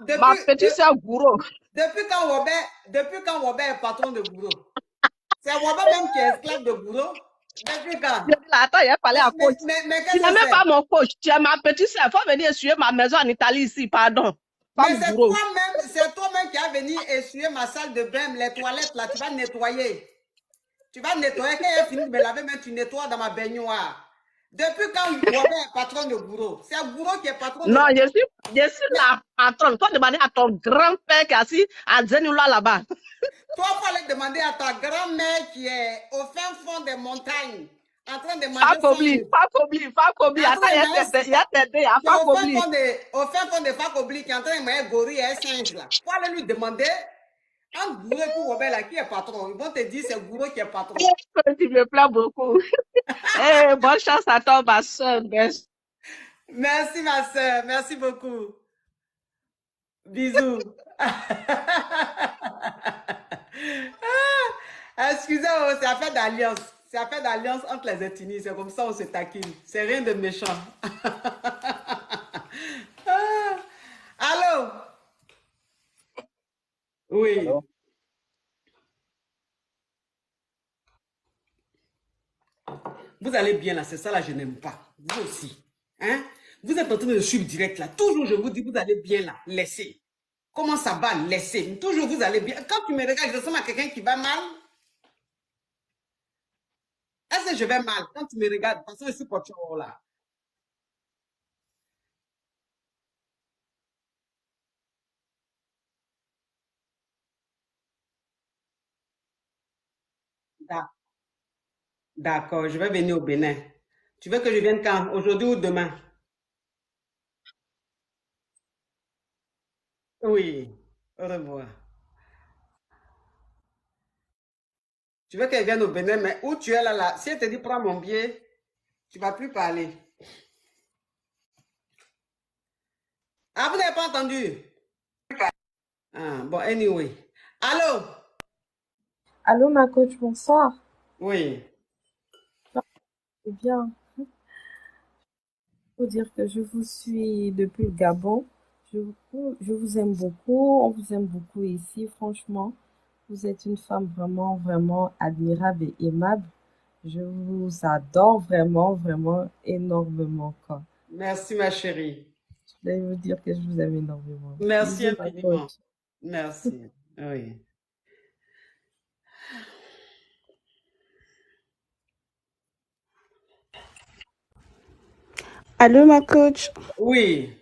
Ma Depuis, petite soeur Gouro. depuis quand Robert est patron de Gouro? C'est Robert même qui est esclave de Gouro? Depuis quand? Je dis là, attends, il a parlé à coach. Mais Tu qu'est-ce n'es que même pas c'est? mon coach. Tu es ma petite soeur. Il faut venir essuyer ma maison en Italie ici, pardon. Mais Femme Gouro. c'est toi-même qui as venu essuyer ma salle de bain, les toilettes là, tu vas nettoyer. Tu vas nettoyer. Quand il a fini de me laver, même tu nettoies dans ma baignoire. Depuis quand Robert est patron de Gouro? C'est Gouro qui est patron de Non, Robert. je suis Mais la patronne. Toi, demander à ton grand-père qui est assis à Zenula là-bas. toi, il faut aller demander à ta grand-mère qui est au fin fond des montagnes, en train de manger Fakobli, singe, Fakobli, Fakobli. en Attends, train il de y a manger, t'aider, il y a t'aider, il y a qui est Fakobli. au fin fond de Fakobli, qui est en train de manger gorille et singe là. Il faut aller lui demander, entre Gouro et puis Robert là, qui est patron? Ils vont te dire c'est Gouro qui est patron. Tu me plais beaucoup. Eh, bonne chance à toi, ma soeur. Merci ma soeur, merci beaucoup. Bisous. Excusez-moi, c'est affaire d'alliance. C'est affaire d'alliance entre les ethnies. C'est comme ça on se taquine. C'est rien de méchant. Ah, allô? Oui. Alors, Vous allez bien là, c'est ça là, je n'aime pas. Vous aussi. Hein? Vous êtes en train de suivre direct là. Toujours je vous dis, vous allez bien là. Laissez. Comment ça va? Laissez. Toujours vous allez bien. Quand tu me regardes, je ressemble à quelqu'un qui va mal. Est-ce que je vais mal quand tu me regardes? Parce que je suis pas là. D'accord, je vais venir au Bénin. Tu veux que je vienne quand? Aujourd'hui ou demain? Oui. Au revoir. Tu veux qu'elle vienne au Bénin, mais où tu es là, là? Si elle te dit prends mon billet, tu ne vas plus parler. Ah, vous n'avez pas entendu? Ah, bon, anyway. Allô? Allô, ma coach, bonsoir. Oui. Eh bien, faut dire que je vous suis depuis le Gabon. Je vous aime beaucoup. On vous aime beaucoup ici, franchement. Vous êtes une femme vraiment, vraiment admirable et aimable. Je vous adore vraiment, vraiment énormément, quoi. Merci, ma chérie. Je voulais vous dire que je vous aime énormément. Merci Bisous, ma infiniment. coach. Merci. Oui. Allô, ma coach. Oui.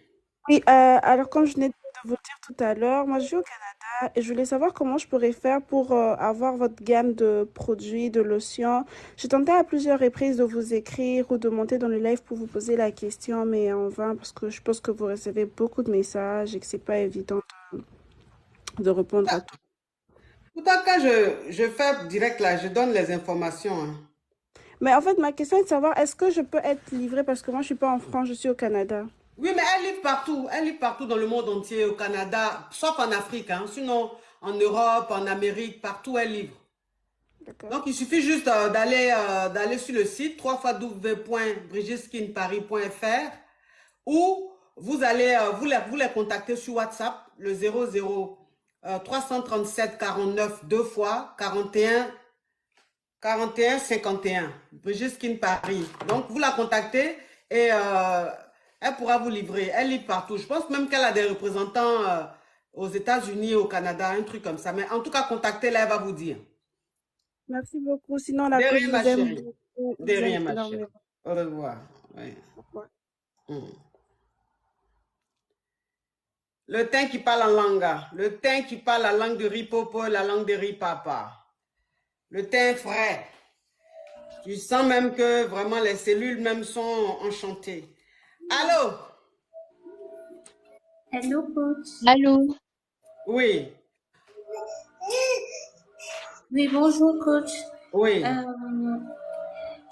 Oui, alors comme je venais de vous le dire tout à l'heure, moi je vis au Canada et je voulais savoir comment je pourrais faire pour avoir votre gamme de produits, de lotions. J'ai tenté à plusieurs reprises de vous écrire ou de monter dans le live pour vous poser la question, mais en vain parce que je pense que vous recevez beaucoup de messages et que c'est pas évident de répondre à tout. Pourtant, quand je fais direct là, je donne les informations, hein. Mais en fait, ma question est de savoir, est-ce que je peux être livrée parce que moi je suis pas en France, je suis au Canada. Oui, mais elle livre partout. Elle livre partout dans le monde entier, au Canada, sauf en Afrique, hein. Sinon, en Europe, en Amérique, partout, elle livre. D'accord. Donc, il suffit juste d'aller sur le site www.brigitskinparis.fr ou vous allez vous les contacter sur WhatsApp, le 00 337 49 deux fois 41 51. Brigitte Skin Paris. Donc, vous la contactez et elle pourra vous livrer. Elle livre partout. Je pense même qu'elle a des représentants aux États-Unis, au Canada, un truc comme ça. Mais en tout cas, contactez-la, elle va vous dire. Merci beaucoup. Sinon, la De coach, rien, je ma vous aime chérie. beaucoup. Je De vous aime rien, ma chérie. énormément. Au revoir. Oui. Au revoir. Mm. Le teint qui parle en langue. Le teint qui parle la langue de ripopo, la langue de ripapa. Le teint frais. Tu sens même que vraiment les cellules même sont enchantées. Allô? Hello, coach. Allô, Oui, Oui, bonjour, coach. oui.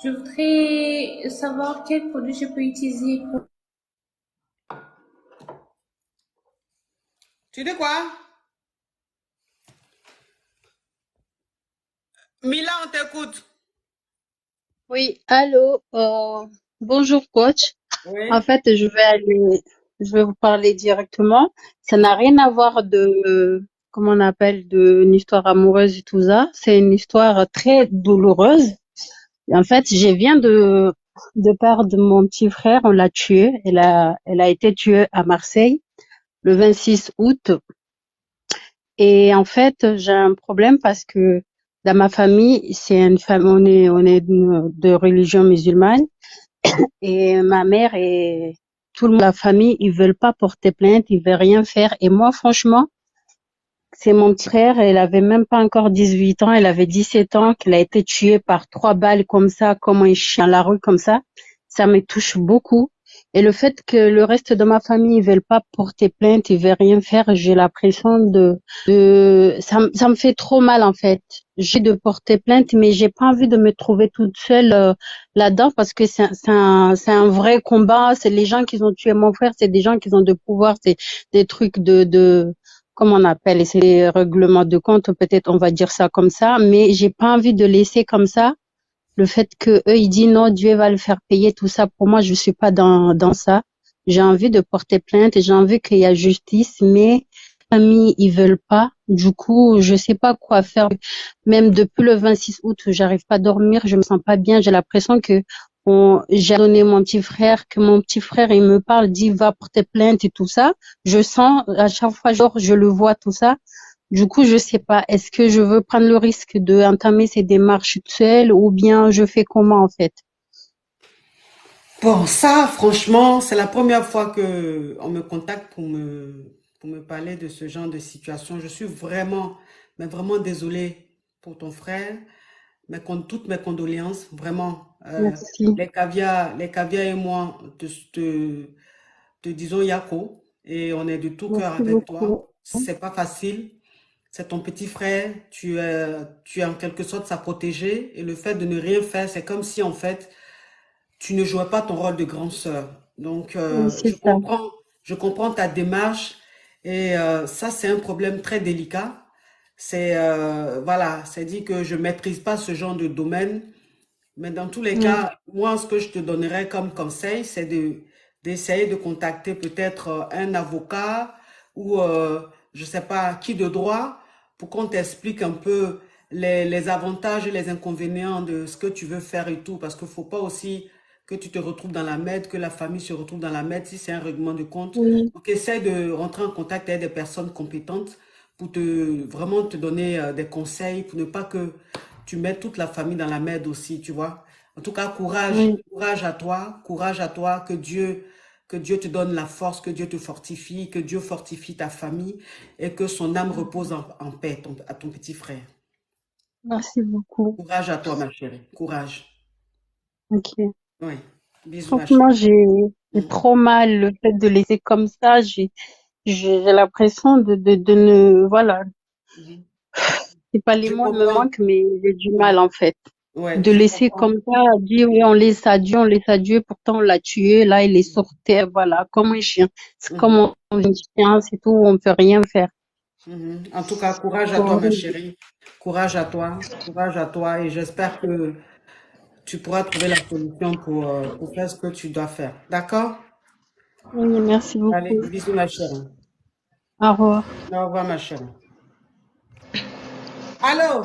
Je voudrais savoir quel produit je peux utiliser pour... Tu dis quoi? Mila, on t'écoute. oui, allô, bonjour coach. En Oui. fait, je vais aller. je vais vous parler directement. Ça n'a rien à voir comment on appelle, d'une histoire amoureuse et tout ça. C'est une histoire très douloureuse. En fait, je viens de perdre mon petit frère. On l'a tué. Elle a été tuée à Marseille le 26 août. Et en fait, j'ai un problème parce que dans ma famille, c'est une famille, on est de religion musulmane. Et ma mère et tout le monde, la famille, ils veulent pas porter plainte, ils veulent rien faire. Et moi, franchement, c'est mon petit frère, elle avait même pas encore 18 ans, elle avait 17 ans, qu'elle a été tuée par 3 balles comme ça, comme un chien à la rue comme ça. Ça me touche beaucoup. Et le fait que le reste de ma famille, ils veulent pas porter plainte, ils veulent rien faire, j'ai l'impression ça me fait trop mal, en fait. J'ai de porter plainte, mais j'ai pas envie de me trouver toute seule, là-dedans parce que c'est un vrai combat. C'est les gens qui ont tué mon frère, c'est des gens qui ont de pouvoir, c'est des trucs comment on appelle, c'est des règlements de compte, peut-être on va dire ça comme ça, mais j'ai pas envie de laisser comme ça. Le fait que eux ils disent non, Dieu va le faire payer, tout ça, pour moi, je suis pas dans ça. J'ai envie de porter plainte et j'ai envie qu'il y ait justice, mais les amis, ils veulent pas. Du coup, je sais pas quoi faire. Même depuis le 26 août, j'arrive pas à dormir, je me sens pas bien. J'ai l'impression que j'ai donné mon petit frère, que mon petit frère, il me parle, dit va porter plainte et tout ça. Je sens, à chaque fois, genre, je le vois, tout ça. Du coup, je sais pas, est-ce que je veux prendre le risque de entamer ces démarches toute seule ou bien je fais comment, en fait? Bon, ça, franchement, c'est la première fois que on me contacte pour me parler de ce genre de situation. Je suis vraiment, mais vraiment désolée pour ton frère. Toutes mes condoléances, vraiment. Merci. Les caviars et moi te disons Yako et on est de tout cœur Merci avec beaucoup. toi. C'est pas facile. C'est ton petit frère. Tu es en quelque sorte sa protégée et le fait de ne rien faire, c'est comme si en fait tu ne jouais pas ton rôle de grande sœur. Donc, Oui, c'est ça. je comprends ta démarche et ça, c'est un problème très délicat. Voilà, c'est dit que je maîtrise pas ce genre de domaine, mais dans tous les Oui, cas, moi, ce que je te donnerais comme conseil, c'est d'essayer de contacter peut-être un avocat ou je sais pas qui de droit pour qu'on t'explique un peu les avantages et les inconvénients de ce que tu veux faire et tout, parce qu'il faut pas aussi que tu te retrouves dans la merde, que la famille se retrouve dans la merde si c'est un règlement de compte. oui, Donc, essaie de rentrer en contact avec des personnes compétentes pour vraiment te donner des conseils, pour ne pas que tu mets toute la famille dans la merde aussi, tu vois. En tout cas, oui. courage à toi, que Dieu te donne la force, que Dieu te fortifie, que Dieu fortifie ta famille et que son âme repose en paix à ton petit frère. Merci beaucoup. Courage à toi, ma chérie. Courage. Ok. Oui. Bisous, ma Franchement, chérie. j'ai Mhm. trop mal le fait de laisser comme ça. J'ai l'impression de ne, voilà, Mhm. c'est pas les Je mots me comprends. manquent, mais j'ai du Ouais, mal, en fait. ouais, De je laisser comme comprends. ça, dire oui, on laisse à Dieu, pourtant on l'a tué, là il est sur terre, voilà, comme un chien. C'est comme Mhm. un chien, c'est tout, on peut rien faire. Mhm. En tout cas, courage à toi, Bon, ma chérie. Courage à toi et j'espère que tu pourras trouver la solution pour faire ce que tu dois faire. D'accord? oui, merci Allez, beaucoup. bisous, ma chérie. Au revoir. Au revoir, ma chérie. Allô?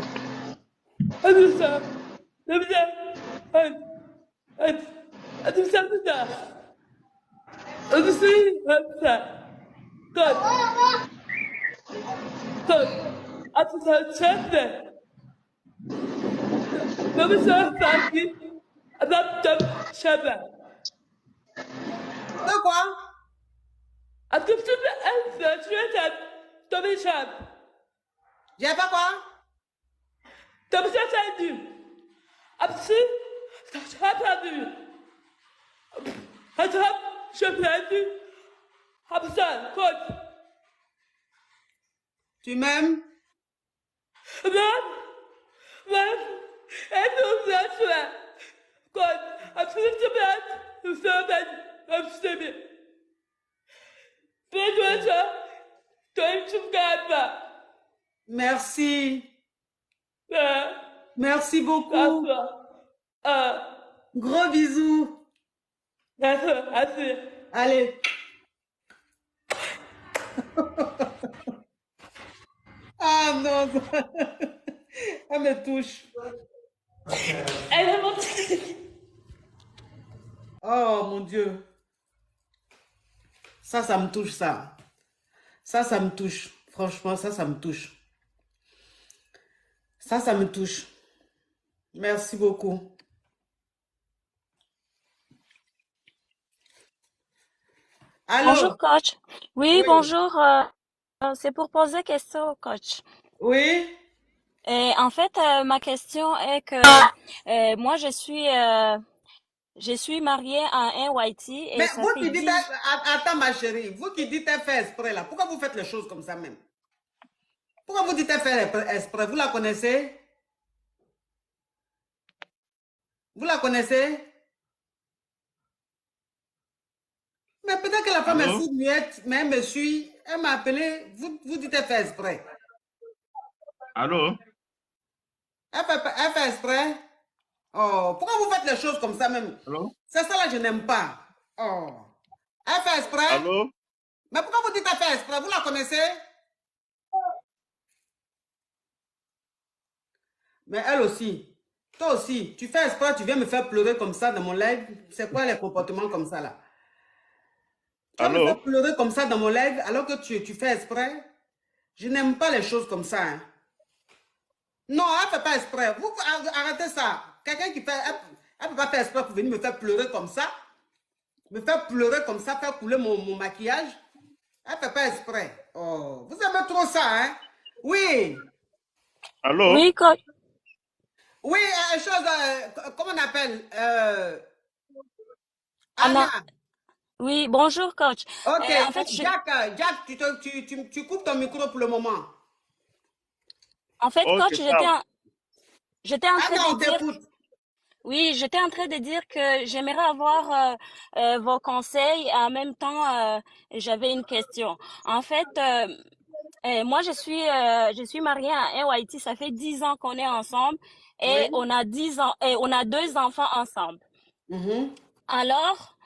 De quoi? J'ai pas quoi? Tu m'aimes? Merci. Merci beaucoup. Gros bisous. Allez. Ah non, elle me touche. Elle est montée. Oh mon Dieu. Ça me touche, ça. Ça me touche. Franchement, ça me touche. Ça me touche. Merci beaucoup. Bonjour, Allô? coach. Oui, Oui. bonjour. C'est pour poser question au coach. Oui? Et en fait, ma question est que moi, je suis mariée à un Whitey Mais et ça vous fait qui dites, 10. attends ma chérie, vous qui dites elle fait exprès là, pourquoi vous faites les choses comme ça même? Pourquoi vous dites elle fait exprès? Vous la connaissez? Vous la connaissez? Mais peut-être que la femme est Allô? sourde muette, mais elle me suit, elle m'a appelé, vous dites elle fait exprès. Allô? Elle fait exprès? Oh, pourquoi vous faites les choses comme ça même? Allô? C'est ça là, je n'aime pas. Oh. Elle fait exprès? Allô? Mais pourquoi vous dites elle fait exprès? Vous la connaissez? Mais elle aussi. Toi aussi, tu fais exprès, tu viens me faire pleurer comme ça dans mon live. C'est quoi les comportements comme ça là? Tu vas me faire Allô? pleurer comme ça dans mon live alors que tu fais exprès? Je n'aime pas les choses comme ça. Hein. Non, elle ne fait pas exprès. Vous arrêtez ça. Quelqu'un qui fait... Elle ne peut pas faire exprès pour venir me faire pleurer comme ça. Me faire pleurer comme ça, faire couler mon maquillage. Elle ne fait pas exprès. Oh, vous aimez trop ça, hein? Oui. Allô? Oui, coach. Oui, comment on appelle? Anna. Anna. Oui, bonjour, coach. Ok, En fait, Jack, tu coupes ton micro pour le moment. Ok, coach, ça. j'étais en train Anna, de on dire, t'écoute. oui, j'étais en train de dire que j'aimerais avoir vos conseils. En même temps, j'avais une question. En fait, moi, je suis mariée à un Whitey. Ça fait 10 ans qu'on est ensemble et Oui. on a 10 ans et on a 2 enfants ensemble. Mhm, Alors,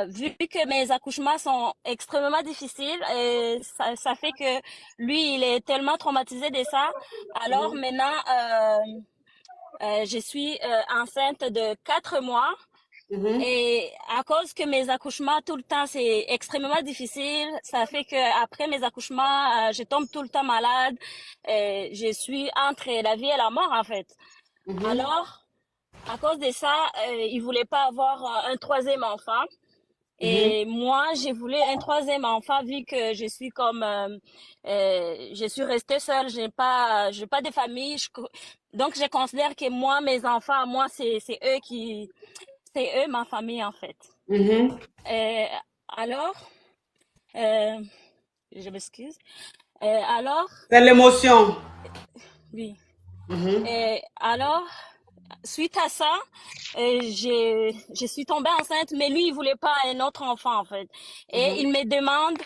vu que mes accouchements sont extrêmement difficiles, et ça fait que lui, il est tellement traumatisé de ça. Alors mhm, maintenant, je suis enceinte de 4 mois. mhm, Et à cause que mes accouchements tout le temps c'est extrêmement difficile, ça fait que après mes accouchements, je tombe tout le temps malade. Je suis entre la vie et la mort en fait. mhm, Alors, à cause de ça, ils voulaient pas avoir un troisième enfant. mhm, Et moi, j'ai voulu un troisième enfant vu que je suis comme, je suis restée seule, j'ai pas de famille. Donc, je considère que moi, mes enfants, moi, c'est eux ma famille en fait. mhm. Euh, alors, euh, je m'excuse. Alors, C'est l'émotion. oui. Mhm, Alors, suite à ça, je suis tombée enceinte, mais lui, il voulait pas un autre enfant, en fait. Et mhm, il me demande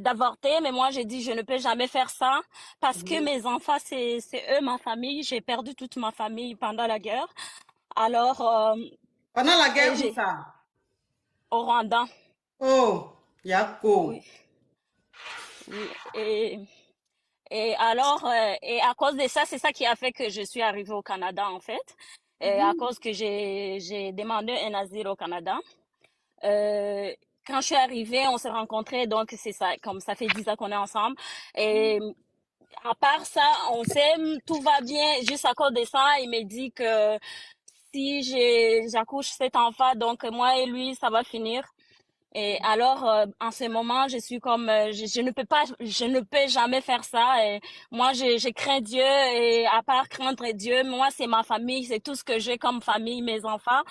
d'avorter, mais moi, j'ai dit, je ne peux jamais faire ça parce que mhm. mes enfants, c'est eux, ma famille. J'ai perdu toute ma famille pendant la guerre. Alors, Pendant la guerre, où j'ai, ça? au Rwanda, Oh, Yako. oui, oui. Et alors, et à cause de ça, c'est ça qui a fait que je suis arrivée au Canada, en fait. Et à Mhm, cause que j'ai demandé un asile au Canada. Euh, Quand je suis arrivée, on s'est rencontrés, donc c'est ça, comme ça fait 10 ans qu'on est ensemble. Et à part ça, on s'aime, tout va bien. Juste à cause de ça, il me dit que si j'accouche cet enfant, donc moi et lui, ça va finir. Et alors, en ce moment, je suis comme, je ne peux pas, je ne peux jamais faire ça. Et moi, je crains Dieu. Et à part craindre Dieu, moi, c'est ma famille, c'est tout ce que j'ai comme famille, mes enfants.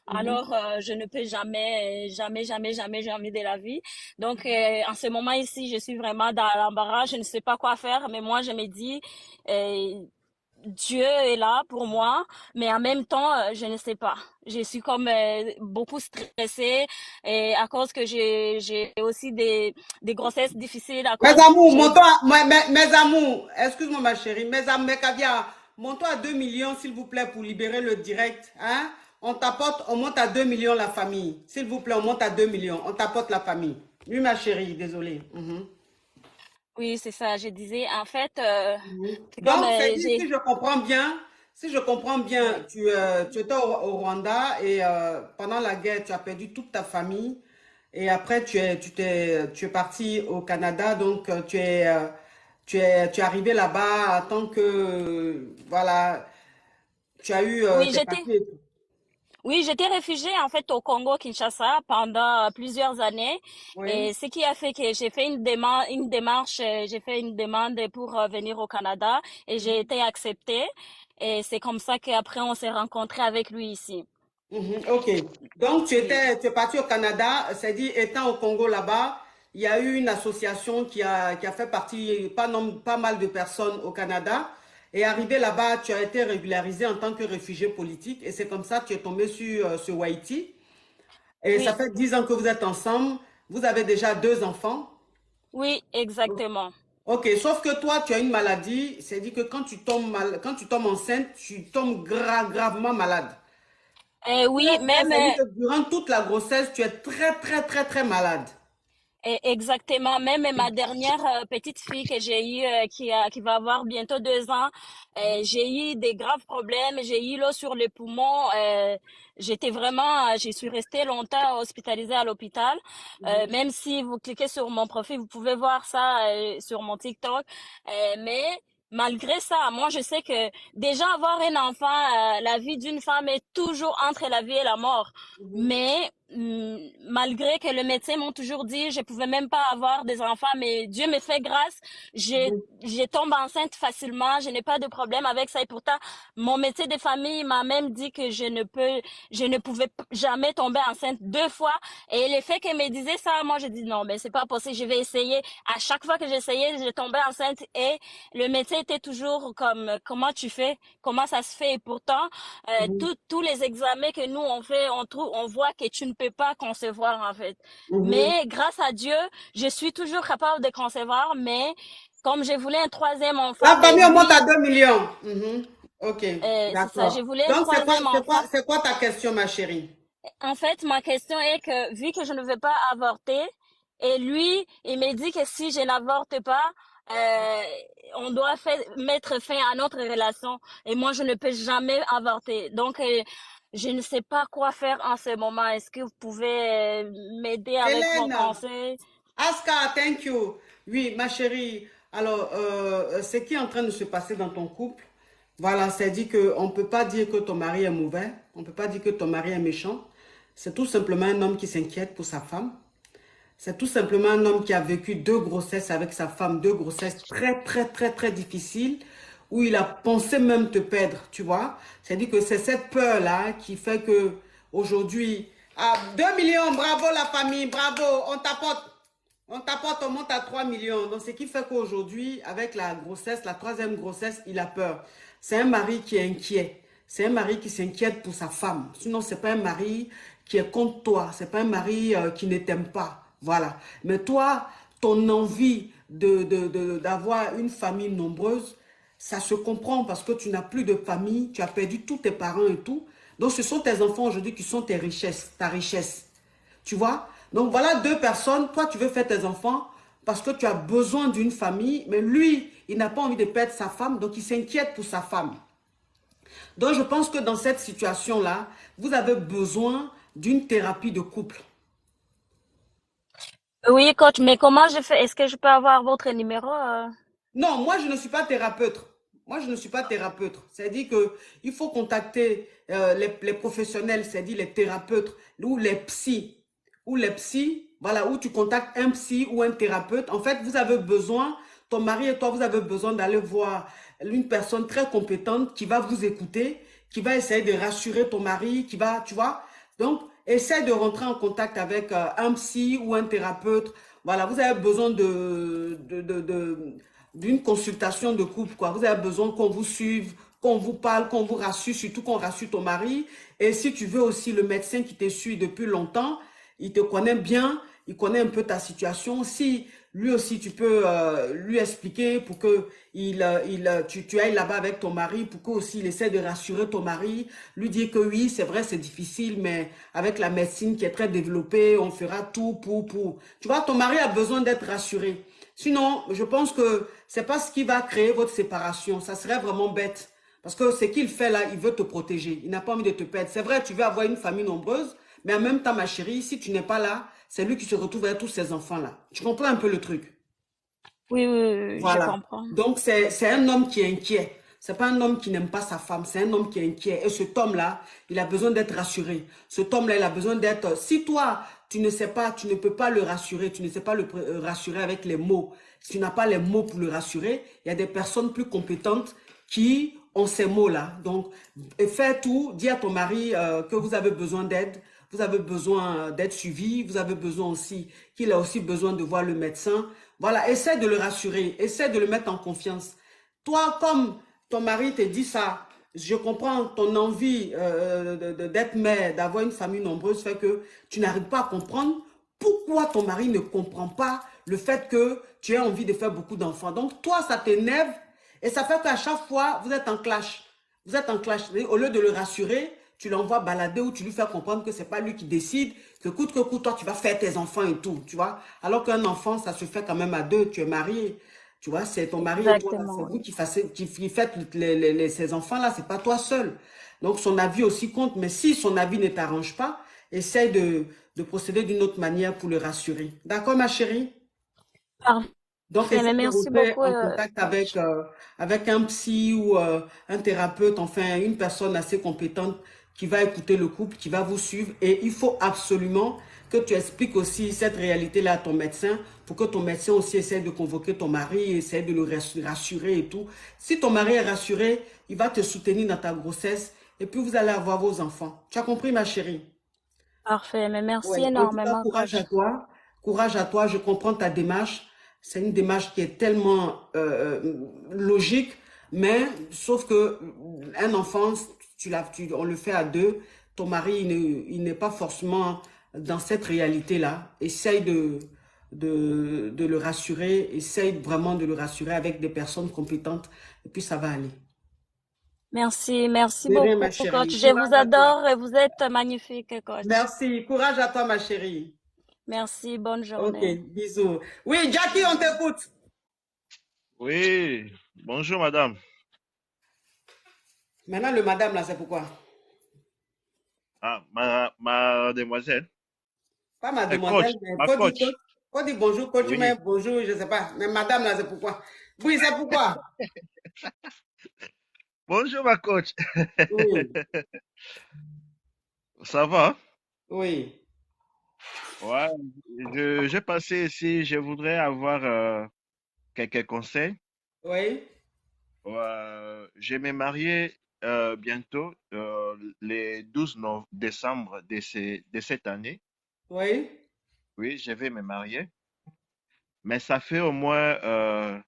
mhm. Alors, je ne peux jamais, jamais de la vie. Donc, en ce moment ici, je suis vraiment dans l'embarras. Je ne sais pas quoi faire. Mais moi, je me dis, euh, Dieu est là pour moi, mais en même temps, je ne sais pas. Je suis comme beaucoup stressée et à cause que j'ai aussi des grossesses difficiles à Mes cause amours, j'ai mes amours, excuse-moi ma chérie, mes amours, mes caviars, monte-toi à 2 millions s'il vous plaît pour libérer le direct. Hein? On monte à 2 millions la famille. S'il vous plaît, on monte à 2 millions, on t'apporte la famille. Oui, ma chérie, désolée. Oui, c'est ça. Je disais, en fait, Mhm. c'est comme Donc, c'est dit, j'ai. si je comprends bien, Oui. tu étais au Rwanda et pendant la guerre, tu as perdu toute ta famille et après, tu es parti au Canada. Donc, tu es arrivé là-bas en tant que, voilà, tu as eu Oui, tes j'étais. papiers et tout. Oui, j'étais réfugiée en fait au Congo, Kinshasa, pendant plusieurs années. Oui. Et ce qui a fait que j'ai fait une démarche, j'ai fait une demande pour venir au Canada et j'ai été acceptée. Et c'est comme ça qu'après on s'est rencontrés avec lui ici. Ok. Donc, Oui. tu es parti au Canada, c'est dit, étant au Congo là-bas, il y a eu une association qui a fait partie, pas mal de personnes au Canada. Et arrivé là-bas, tu as été régularisé en tant que réfugié politique. Et c'est comme ça que tu es tombé sur Haïti. Et ça Oui, fait 10 ans que vous êtes ensemble. Vous avez déjà 2 enfants. oui, exactement. Ok, sauf que toi, tu as une maladie. C'est dit que quand tu tombes enceinte, tu tombes gravement malade. Oui, même C'est dit que durant toute la grossesse, tu es très, très, très, très malade. exactement. Même ma dernière petite fille que j'ai eue, qui va avoir bientôt 2 ans, j'ai eu des graves problèmes. J'ai eu l'eau sur les poumons. J'étais vraiment, je suis restée longtemps hospitalisée à l'hôpital. Même si vous cliquez sur mon profil, vous pouvez voir ça sur mon TikTok. Mais malgré ça, moi, je sais que déjà avoir un enfant, la vie d'une femme est toujours entre la vie et la mort. Mhm, Mais malgré que le médecin m'ont toujours dit je pouvais même pas avoir des enfants, mais Dieu me fait grâce, mhm, je tombe enceinte facilement, je n'ai pas de problème avec ça et pourtant mon médecin de famille m'a même dit que je ne pouvais jamais tomber enceinte 2 fois et le fait qu'elle me disait ça, moi je dis non mais c'est pas possible, je vais essayer. À chaque fois que j'essayais, je tombais enceinte et le médecin était toujours comme comment tu fais, comment ça se fait et pourtant mhm, tous les examens que nous on fait, on voit que tu ne peux pas concevoir en fait. mhm. Mais grâce à Dieu, je suis toujours capable de concevoir, mais comme je voulais un troisième La enfant, mais famille, on monte lui, à 2 millions. Mhm. Ok, c'est ça, je d'accord. voulais un Donc, troisième enfant. c'est quoi ta question, ma chérie? En fait, ma question est que vu que je ne veux pas avorter, et lui, il me dit que si je n'avorte pas, euh, on doit mettre fin à notre relation. Et moi, je ne peux jamais avorter. Donc, je ne sais pas quoi faire en ce moment. Est-ce que vous pouvez m'aider avec vos Hélène, conseils? Aska, thank you. Oui, ma chérie. Alors, ce qui est en train de se passer dans ton couple, voilà, c'est dit qu'on ne peut pas dire que ton mari est mauvais, on ne peut pas dire que ton mari est méchant. C'est tout simplement un homme qui s'inquiète pour sa femme. C'est tout simplement un homme qui a vécu 2 grossesses avec sa femme, 2 grossesses très, très, très, très difficiles, où il a pensé même te perdre, tu vois. C'est-à-dire que c'est cette peur-là qui fait que aujourd'hui, à 2 millions, bravo la famille, bravo, on t'apporte, on monte à 3 millions. Donc, ce qui fait qu'aujourd'hui, avec la grossesse, la troisième grossesse, il a peur. C'est un mari qui est inquiet. C'est un mari qui s'inquiète pour sa femme. Sinon, c'est pas un mari qui est contre toi. C'est pas un mari qui ne t'aime pas. Voilà. Mais toi, ton envie d'avoir une famille nombreuse, ça se comprend parce que tu n'as plus de famille, tu as perdu tous tes parents et tout. Donc, ce sont tes enfants aujourd'hui qui sont tes richesses, ta richesse. Tu vois? Donc, voilà 2 personnes. Toi, tu veux faire tes enfants parce que tu as besoin d'une famille, mais lui, il n'a pas envie de perdre sa femme, donc il s'inquiète pour sa femme. Donc, je pense que dans cette situation-là, vous avez besoin d'une thérapie de couple. Oui, coach, mais comment je fais? Est-ce que je peux avoir votre numéro? Non, moi, je ne suis pas thérapeute. Moi, je ne suis pas thérapeute. C'est-à-dire qu'il faut contacter les professionnels, c'est-à-dire les thérapeutes ou les psys. Ou les psys, voilà, où tu contactes un psy ou un thérapeute. En fait, vous avez besoin, ton mari et toi, vous avez besoin d'aller voir une personne très compétente qui va vous écouter, qui va essayer de rassurer ton mari, qui va, tu vois. Donc, essaie de rentrer en contact avec un psy ou un thérapeute. Voilà, vous avez besoin d'une consultation de couple, quoi. Vous avez besoin qu'on vous suive, qu'on vous parle, qu'on vous rassure, surtout qu'on rassure ton mari. Et si tu veux aussi le médecin qui te suit depuis longtemps, il te connaît bien, il connaît un peu ta situation. Si lui aussi, tu peux lui expliquer pour que tu ailles là-bas avec ton mari, pour que aussi il essaie de rassurer ton mari, lui dire que oui, c'est vrai, c'est difficile, mais avec la médecine qui est très développée, on fera tout pour. Tu vois, ton mari a besoin d'être rassuré. Sinon, je pense que c'est pas ce qui va créer votre séparation. Ça serait vraiment bête. Parce que ce qu'il fait là, il veut te protéger. Il n'a pas envie de te perdre. C'est vrai, tu veux avoir une famille nombreuse, mais en même temps, ma chérie, si tu n'es pas là, c'est lui qui se retrouve avec tous ces enfants-là. Tu comprends un peu le truc? Oui, oui, oui, oui, je Voilà. comprends. Donc, c'est un homme qui est inquiet. C'est pas un homme qui n'aime pas sa femme, c'est un homme qui est inquiet. Et cet homme-là, il a besoin d'être rassuré. Cet homme-là, il a besoin d'être... Si toi, tu ne sais pas, tu ne peux pas le rassurer, tu ne sais pas le rassurer avec les mots, si tu n'as pas les mots pour le rassurer, il y a des personnes plus compétentes qui ont ces mots-là. Donc, fais tout, dis à ton mari que vous avez besoin d'aide, vous avez besoin d'être suivi, vous avez besoin aussi, qu'il a aussi besoin de voir le médecin. Voilà, essaie de le rassurer, essaie de le mettre en confiance. Toi, comme ton mari te dit ça, je comprends ton envie d'être mère, d'avoir une famille nombreuse, fait que tu n'arrives pas à comprendre pourquoi ton mari ne comprend pas le fait que tu aies envie de faire beaucoup d'enfants. Donc, toi, ça t'énerve et ça fait qu'à chaque fois, vous êtes en clash. Vous êtes en clash. Au lieu de le rassurer, tu l'envoies balader ou tu lui fais comprendre que ce n'est pas lui qui décide, que coûte, toi, tu vas faire tes enfants et tout, tu vois. Alors qu'un enfant, ça se fait quand même à deux, tu es marié, tu vois, c'est ton mari et toi, c'est Exactement, vous oui. qui faites ces enfants-là, c'est pas toi seul. Donc, son avis aussi compte, mais si son avis ne t'arrange pas, essaye de procéder d'une autre manière pour le rassurer. D'accord, ma chérie? Donc, Parfait, essaie mais de merci rentrer beaucoup. en contact avec un psy ou un thérapeute, enfin, une personne assez compétente qui va écouter le couple, qui va vous suivre. Et il faut absolument que tu expliques aussi cette réalité-là à ton médecin pour que ton médecin aussi essaie de convoquer ton mari, essaie de le rassurer et tout. Si ton mari est rassuré, il va te soutenir dans ta grossesse et puis vous allez avoir vos enfants. Tu as compris, ma chérie? Parfait, mais merci Oui, en tout cas, énormément, courage coach. à toi. Courage à toi. Je comprends ta démarche. C'est une démarche qui est tellement logique, mais sauf que un enfant, on le fait à deux. Ton mari, il n'est pas forcément dans cette réalité-là. Essaye de le rassurer. Essaye vraiment de le rassurer avec des personnes compétentes. Et puis, ça va aller. Merci, merci De rien, beaucoup, ma coach. chérie. Je vous Courage à toi. adore et vous êtes magnifique, coach. Merci. Courage à toi, ma chérie. Merci, bonne Ok, journée. bisous. Oui, Jackie, on t'écoute. Oui, bonjour madame. Maintenant, le madame, là, c'est pourquoi? Ah, ma demoiselle. Pas ma Coach, demoiselle, mais ma faut dire coach. coach. Faut dire bonjour, coach, mais Oui, bonjour, je sais pas. Mais madame, là, c'est pourquoi? Oui, c'est pourquoi? bonjour ma coach. Oui, Ça va? oui, Ouais, j'ai passé ici, je voudrais avoir quelques conseils. oui, Je vais me marier bientôt, le 12 décembre de cette année. oui. Oui, je vais me marier. Mais ça fait au moins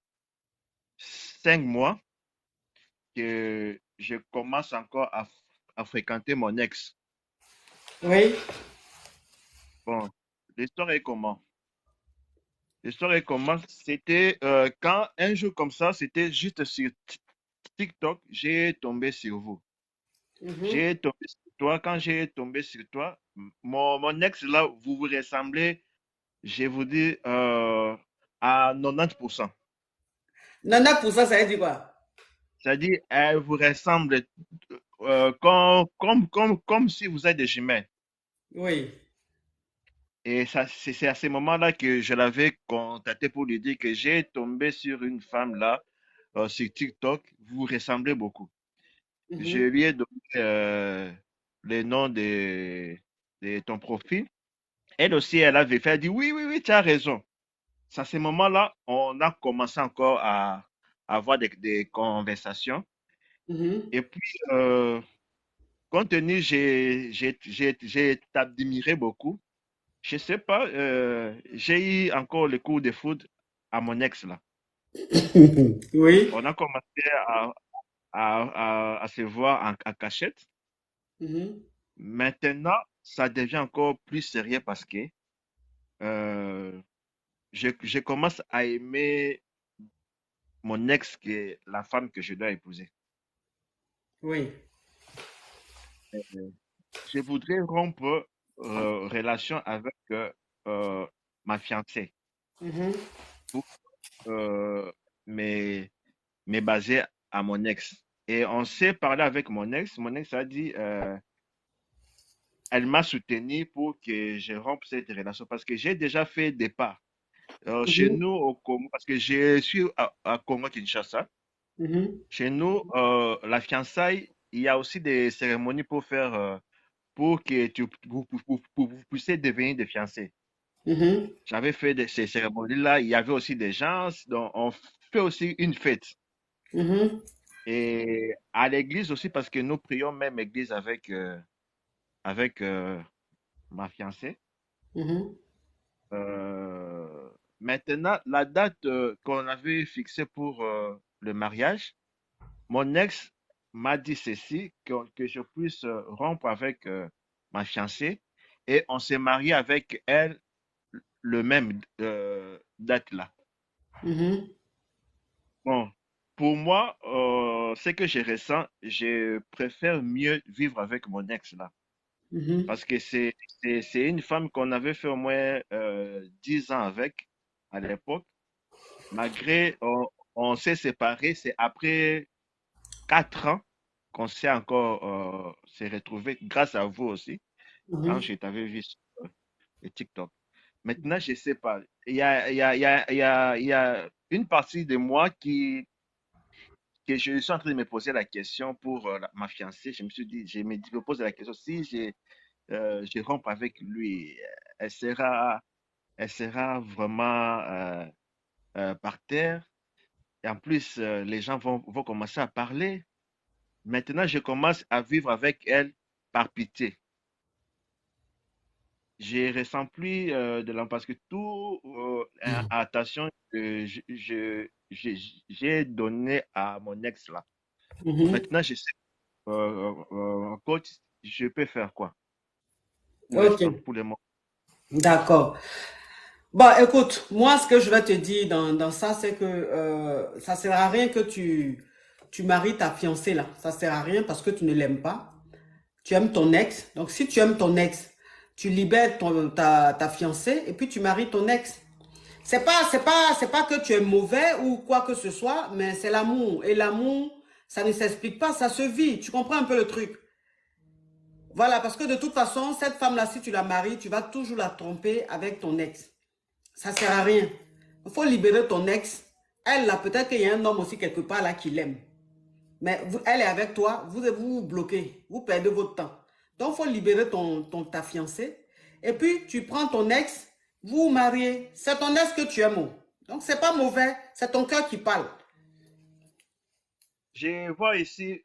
5 mois que je commence encore à fréquenter mon ex. Oui. Bon, l'histoire est comment? L'histoire est comment? C'était quand un jour comme ça, c'était juste sur TikTok, j'ai tombé sur vous. Mhm. J'ai tombé sur toi. Quand j'ai tombé sur toi, mon ex là, vous vous ressemblez, je vous dis, à 90%. 90%, ça veut dire quoi? C'est-à-dire, elle vous ressemble comme si vous êtes des jumelles. Oui. Et ça, c'est à ce moment-là que je l'avais contacté pour lui dire que j'ai tombé sur une femme là, sur TikTok, vous ressemblez beaucoup. Je Mhm. lui ai donné le nom de ton profil. Elle aussi, elle avait fait, elle dit oui, oui, oui, tu as raison. C'est à ce moment-là, on a commencé encore à avoir des conversations. Mhm. Et puis, compte tenu, j'ai admiré beaucoup. Je sais pas, j'ai eu encore le coup de foudre à mon ex là. Oui. On a commencé à se voir en cachette. Mhm. Maintenant, ça devient encore plus sérieux parce que euh, je commence à aimer mon ex qui est la femme que je dois épouser. Oui. Euh, Je voudrais rompre relation avec ma fiancée Mhm. pour me, me baser à mon ex. Et on s'est parlé avec mon ex. Mon ex a dit, elle m'a soutenu pour que je rompe cette relation parce que j'ai déjà fait des pas. Chez Mhm. nous au Congo, parce que je suis à Congo-Kinshasa, Mhm. chez nous, la fiançaille, il y a aussi des cérémonies pour faire, pour que vous puissiez devenir des fiancés. Mhm. J'avais fait ces cérémonies-là, il y avait aussi des gens, donc on fait aussi une fête. Mhm. Et à l'église aussi, parce que nous prions même église avec ma fiancée. Mhm. Euh, Maintenant, la date qu'on avait fixée pour le mariage, mon ex m'a dit ceci, que je puisse rompre avec ma fiancée et on s'est marié avec elle le même date là. Mhm. Bon, pour moi, ce que je ressens, je préfère mieux vivre avec mon ex là. Mhm. Parce que c'est une femme qu'on avait fait au moins 10 ans avec à l'époque. Malgré, on s'est séparés, c'est après 4 ans qu'on s'est encore s'est retrouvés, grâce à vous aussi, quand Mhm. je t'avais vu sur le TikTok. Maintenant, je sais pas. Il y a une partie de moi que je suis en train de me poser la question pour ma fiancée. Je me suis dit, je me pose la question, si je romps avec lui, elle sera, elle sera vraiment par terre. Et en plus, les gens vont commencer à parler. Maintenant, je commence à vivre avec elle par pitié. Je ressens plus de l'empathie parce que tout attention que j'ai donné à mon ex là. Mhm. Maintenant, je sais, coach, je peux faire quoi pour Ok, l'instant, pour le moment. d'accord. Bon, écoute, moi, ce que je vais te dire dans ça, c'est que ça sert à rien que tu maries ta fiancée là. Ça sert à rien parce que tu ne l'aimes pas. Tu aimes ton ex. Donc, si tu aimes ton ex, tu libères ta fiancée et puis tu maries ton ex. C'est pas que tu es mauvais ou quoi que ce soit, mais c'est l'amour. Et l'amour, ça ne s'explique pas, ça se vit. Tu comprends un peu le truc? Voilà, parce que de toute façon, cette femme-là, si tu la maries, tu vas toujours la tromper avec ton ex. Ça sert à rien. Il faut libérer ton ex. Elle, là, peut-être qu'il y a un homme aussi quelque part là qui l'aime. Mais elle est avec toi, vous vous bloquez, vous perdez votre temps. Donc, il faut libérer ta fiancée. Et puis, tu prends ton ex, vous vous mariez. C'est ton ex que tu aimes. Donc, c'est pas mauvais, c'est ton cœur qui parle. Je vois ici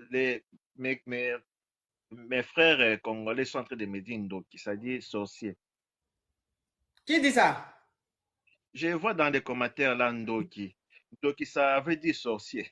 les, mes, mes, mes frères congolais sont en train de me dire Ndoki, c'est-à-dire sorcier. Qui dit ça? Je vois dans les commentaires là Ndoki. Ndoki, ça veut dire sorcier.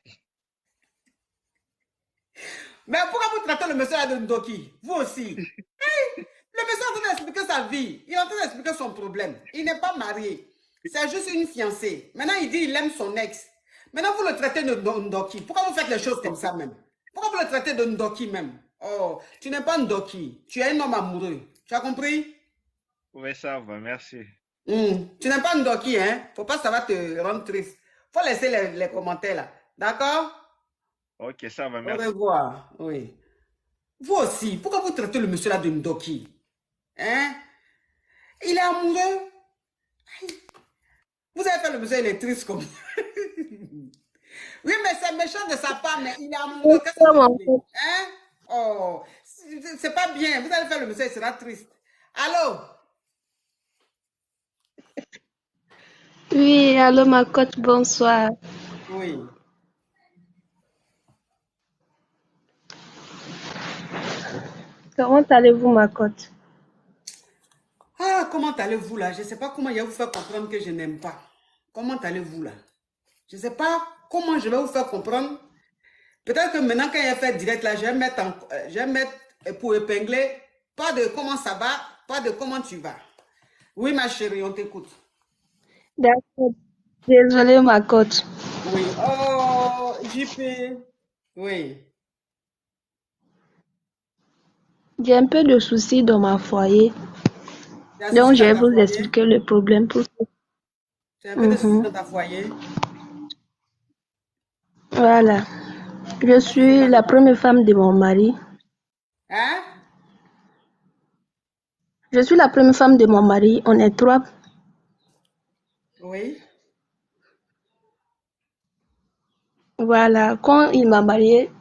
Mais pourquoi vous traitez le monsieur là de Ndoki? Vous aussi. Le monsieur est en train d'expliquer sa vie. Il est en train d'expliquer son problème. Il n'est pas marié. C'est juste une fiancée. Maintenant, il dit qu'il aime son ex. Maintenant, vous le traitez de Ndoki. Pourquoi vous faites les choses comme ça même? Pourquoi vous le traitez de Ndoki même? Oh, tu n'es pas Ndoki. Tu es un homme amoureux. Tu as compris? Oui, ça va, merci. Tu n'es pas Ndoki, hein? Faut pas, ça va te rendre triste. Faut laisser les commentaires là. D'accord? Ok, ça va, Au merci. revoir. Oui. Vous aussi, pourquoi vous traitez le monsieur là de Ndoki? Hein? Il est amoureux. Vous avez fait le monsieur, il est triste comme Oui, mais c'est méchant de sa part, mais il est amoureux. Qu'est-ce que vous voulez? Hein? Oh, c'est pas bien. Vous allez faire le monsieur, il sera triste. Allô? Oui, allô ma coach, bonsoir. Oui. Comment allez-vous ma coach? Ah, comment allez-vous là? Je ne sais pas comment je vais vous faire comprendre que je n'aime pas. Comment allez-vous là? Je ne sais pas comment je vais vous faire comprendre. Peut-être que maintenant, quand il a fait direct là, je vais mettre pour épingler, pas de comment ça va, pas de comment tu vas. Oui, ma chérie, on t'écoute. D'accord. Désolée, ma coach. Oui. Oh, JP. Oui. J'ai un peu de soucis dans ma foyer. Tu as un Donc, souci je dans vais ta vous foyer? expliquer le problème. Tu as un peu de soucis Mhm. dans ta foyer? Voilà. Je Qu'est-ce qui se suis passe dans la ta foyer? première femme de mon mari. Hein? Je suis la première femme de mon mari. On est trois. Oui. Voilà. Quand il m'a mariée,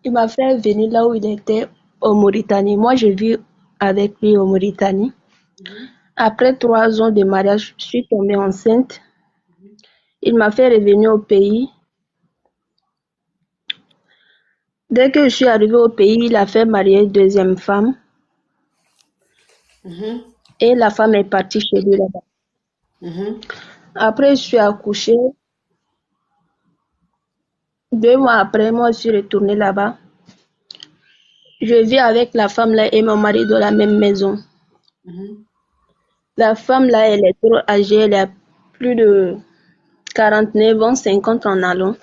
il m'a fait venir là où il était, au Mauritanie. Moi, je vis avec lui au Mauritanie. Mhm. Après 3 ans de mariage, je suis tombée enceinte. Il m'a fait revenir au pays. Dès que je suis arrivée au pays, il a fait marier une deuxième femme Mhm. et la femme est partie chez lui là-bas. Mhm. Après, je suis accouchée. 2 mois après, moi, je suis retournée là-bas. Je vis avec la femme là et mon mari dans la même maison. Mhm. La femme là, elle est trop âgée, elle a plus de 49 ans, 50 en allant.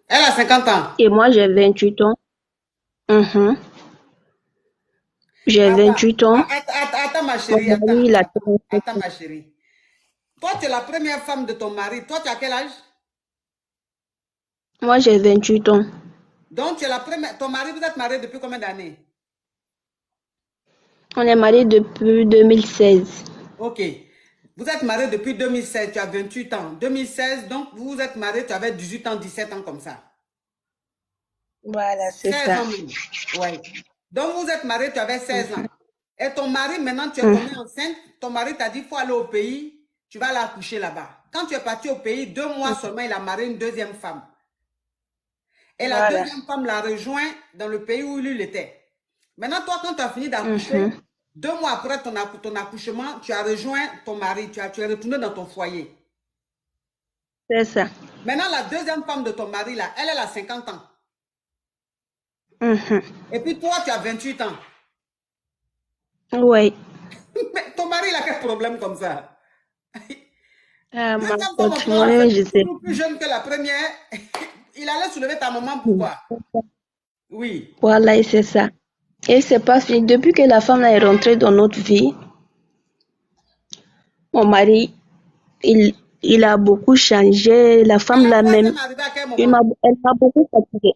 Elle a 50 ans. Et moi, j'ai 28 ans. Mhm. J'ai Attends, 28 ans. attends, ma Mon chérie, mari, il a attends, 45 ans. ma chérie. Toi, tu es la première femme de ton mari. Toi, tu as quel âge? Moi, j'ai 28 ans. Donc, tu es la première. Ton mari, vous êtes mariés depuis combien d'années? On est mariés depuis 2016. Ok. Vous êtes mariés depuis 2016, tu as 28 ans. 2016, donc vous vous êtes mariés, tu avais 18 ans, 17 ans comme ça. Voilà, c'est 16 ça. ans même. Ouais. Donc vous êtes mariés, tu avais 16 ans. Et ton mari, maintenant, tu es Mhm. tombée enceinte. Ton mari t'a dit, il faut aller au pays, tu vas aller accoucher là-bas. Quand tu es parti au pays, 2 mois seulement, il a marié une deuxième femme. Et la Voilà. deuxième femme l'a rejoint dans le pays où il était. Maintenant, toi, quand tu as fini d'accoucher, Mhm. 2 mois après ton accouchement, tu as rejoint ton mari, tu es retourné dans ton foyer. C'est ça. Maintenant, la deuxième femme de ton mari, là, elle a 50 ans. Mhm. Et puis toi, tu as 28 ans. Oui. Mais ton mari, il a quel problème comme ça? Ah, ma Deuxième femme, coach, encore, moi-même, je c'est sais. toujours plus jeune que la première. Il allait soulever ta maman, pourquoi? Oui. Voilà, et c'est ça. Et c'est pas fini. Depuis que la femme là est rentrée dans notre vie, mon mari, il, il a beaucoup changé. La Et femme la là même, troisième est arrivée à quel moment? elle m'a beaucoup fatiguée.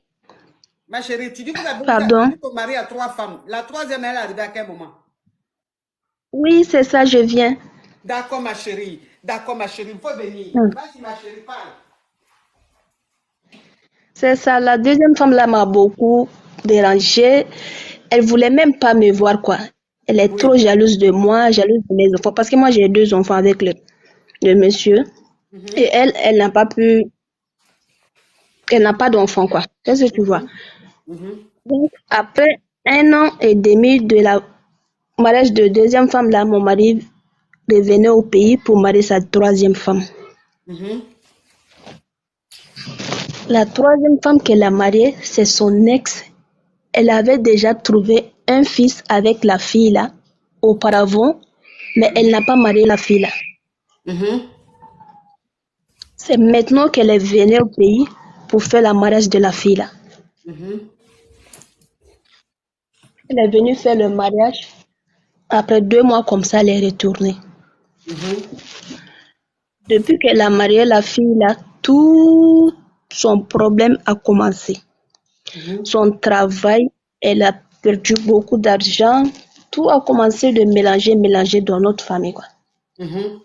Ma chérie, tu dis que tu Pardon? dis que ton mari a 3 femmes. La troisième, elle est arrivée à quel moment? Oui, c'est ça, je viens. D'accord, ma chérie. D'accord, ma chérie. Il faut venir. Hmm. Vas-y, ma chérie, parle. C'est ça, la deuxième femme là m'a beaucoup dérangée. Elle voulait même pas me voir, quoi. Elle est trop Oui. jalouse de moi, jalouse de mes enfants. Parce que moi, j'ai 2 enfants avec le monsieur. Et Mhm. elle n'a pas pu, elle n'a pas d'enfant, quoi. Qu'est-ce que tu vois? Mhm. Mhm. Donc, après 1 an et demi de la mariage de deuxième femme là, mon mari revenait au pays pour marier sa troisième femme. Mhm. La troisième femme qu'elle a mariée, c'est son ex. Elle avait déjà trouvé un fils avec la fille là auparavant, mais elle n'a pas marié la fille là. Mhm. C'est maintenant qu'elle est venue au pays pour faire le mariage de la fille là. Mhm. Elle est venue faire le mariage. Après 2 mois comme ça, elle est retournée. Mhm. Depuis qu'elle a marié la fille là, tout son problème a commencé. Mhm. Son travail, elle a perdu beaucoup d'argent. Tout a commencé de mélanger dans notre famille, quoi. Mhm.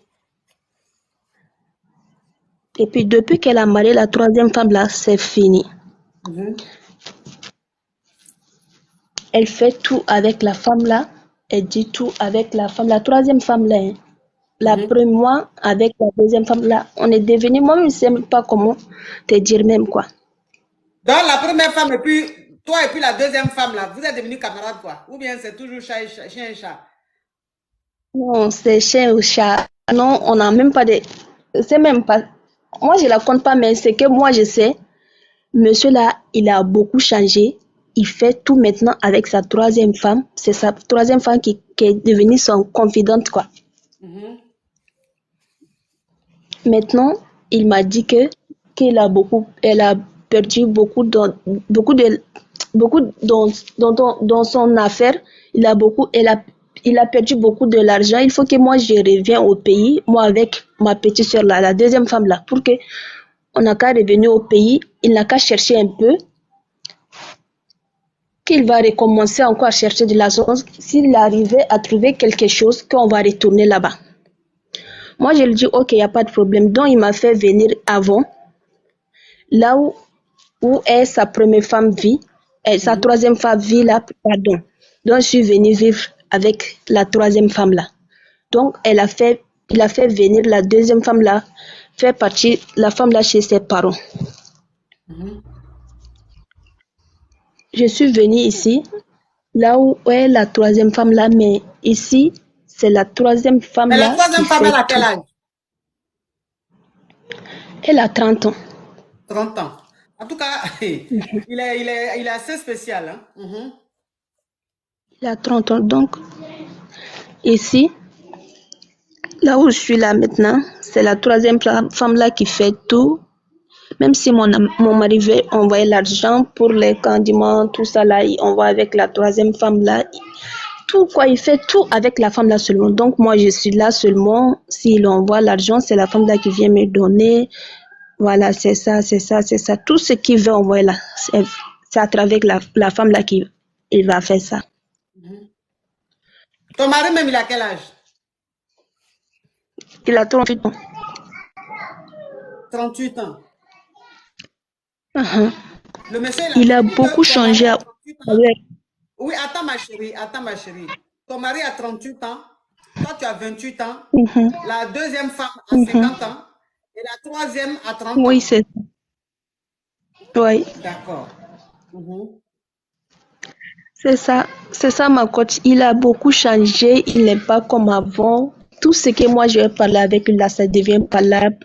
Et puis depuis qu'elle a marié la troisième femme là, c'est fini. Mhm. Elle fait tout avec la femme là. Elle dit tout avec la femme, la troisième femme là, hein. La Mhm. première mois avec la deuxième femme là, on est devenu, moi je ne sais même pas comment te dire même quoi. Donc, la première femme et puis toi et puis la deuxième femme là, vous êtes devenus camarades quoi? Ou bien c'est toujours chien et chat? Non, c'est chien ou chat. Non, on n'a même pas de. C'est même pas. Moi, je la compte pas, mais c'est que moi, je sais. Monsieur là, il a beaucoup changé. Il fait tout maintenant avec sa troisième femme. C'est sa troisième femme qui est devenue son confidente, quoi. Mhm. Maintenant, il m'a dit elle a perdu dans son affaire. Il a perdu beaucoup de l'argent. Il faut que moi je revienne au pays, moi avec ma petite soeur là, la deuxième femme là, pour que on n'a qu'à revenir au pays. Il n'a qu'à chercher un peu, qu'il va recommencer encore à chercher de l'argent. S'il arrivait à trouver quelque chose, qu'on va retourner là-bas. Moi, je lui dis, ok, il n'y a pas de problème. Donc, il m'a fait venir avant, là où est sa première femme vit, et sa troisième femme vit là, pardon. Donc, je suis venue vivre avec la troisième femme là. Donc, il a fait venir la deuxième femme là, faire partie, la femme là chez ses parents. Je suis venue ici, là où est la troisième femme là, mais ici, c'est la troisième femme Mais la là troisième qui femme, fait elle a quel tout. âge? Elle a 30 ans. 30 ans. En tout cas, il est assez spécial. Hein? Il a 30 ans. Donc, ici, là où je suis là maintenant, c'est la troisième femme là qui fait tout. Même si mon mari veut envoyer l'argent pour les condiments, tout ça là, il envoie avec la troisième femme là. Tout quoi, il fait tout avec la femme là seulement. Donc moi, je suis là seulement. S'il envoie l'argent, c'est la femme là qui vient me donner. Voilà, c'est ça, c'est ça, c'est ça. Tout ce qu'il veut envoyer là, c'est à travers la femme là qu'il va faire ça. Ton mari même, il a quel âge? Il a 38 ans. 38 ans. Le monsieur, Il a beaucoup changé. Oui, attends ma chérie, Ton mari a 38 ans, toi tu as 28 ans, la deuxième femme a 50 ans et la troisième a 30 ans. Oui, c'est ça. Oui. D'accord. C'est ça ma coach. Il a beaucoup changé, il n'est pas comme avant. Tout ce que moi je vais parler avec lui là, ça devient parlable.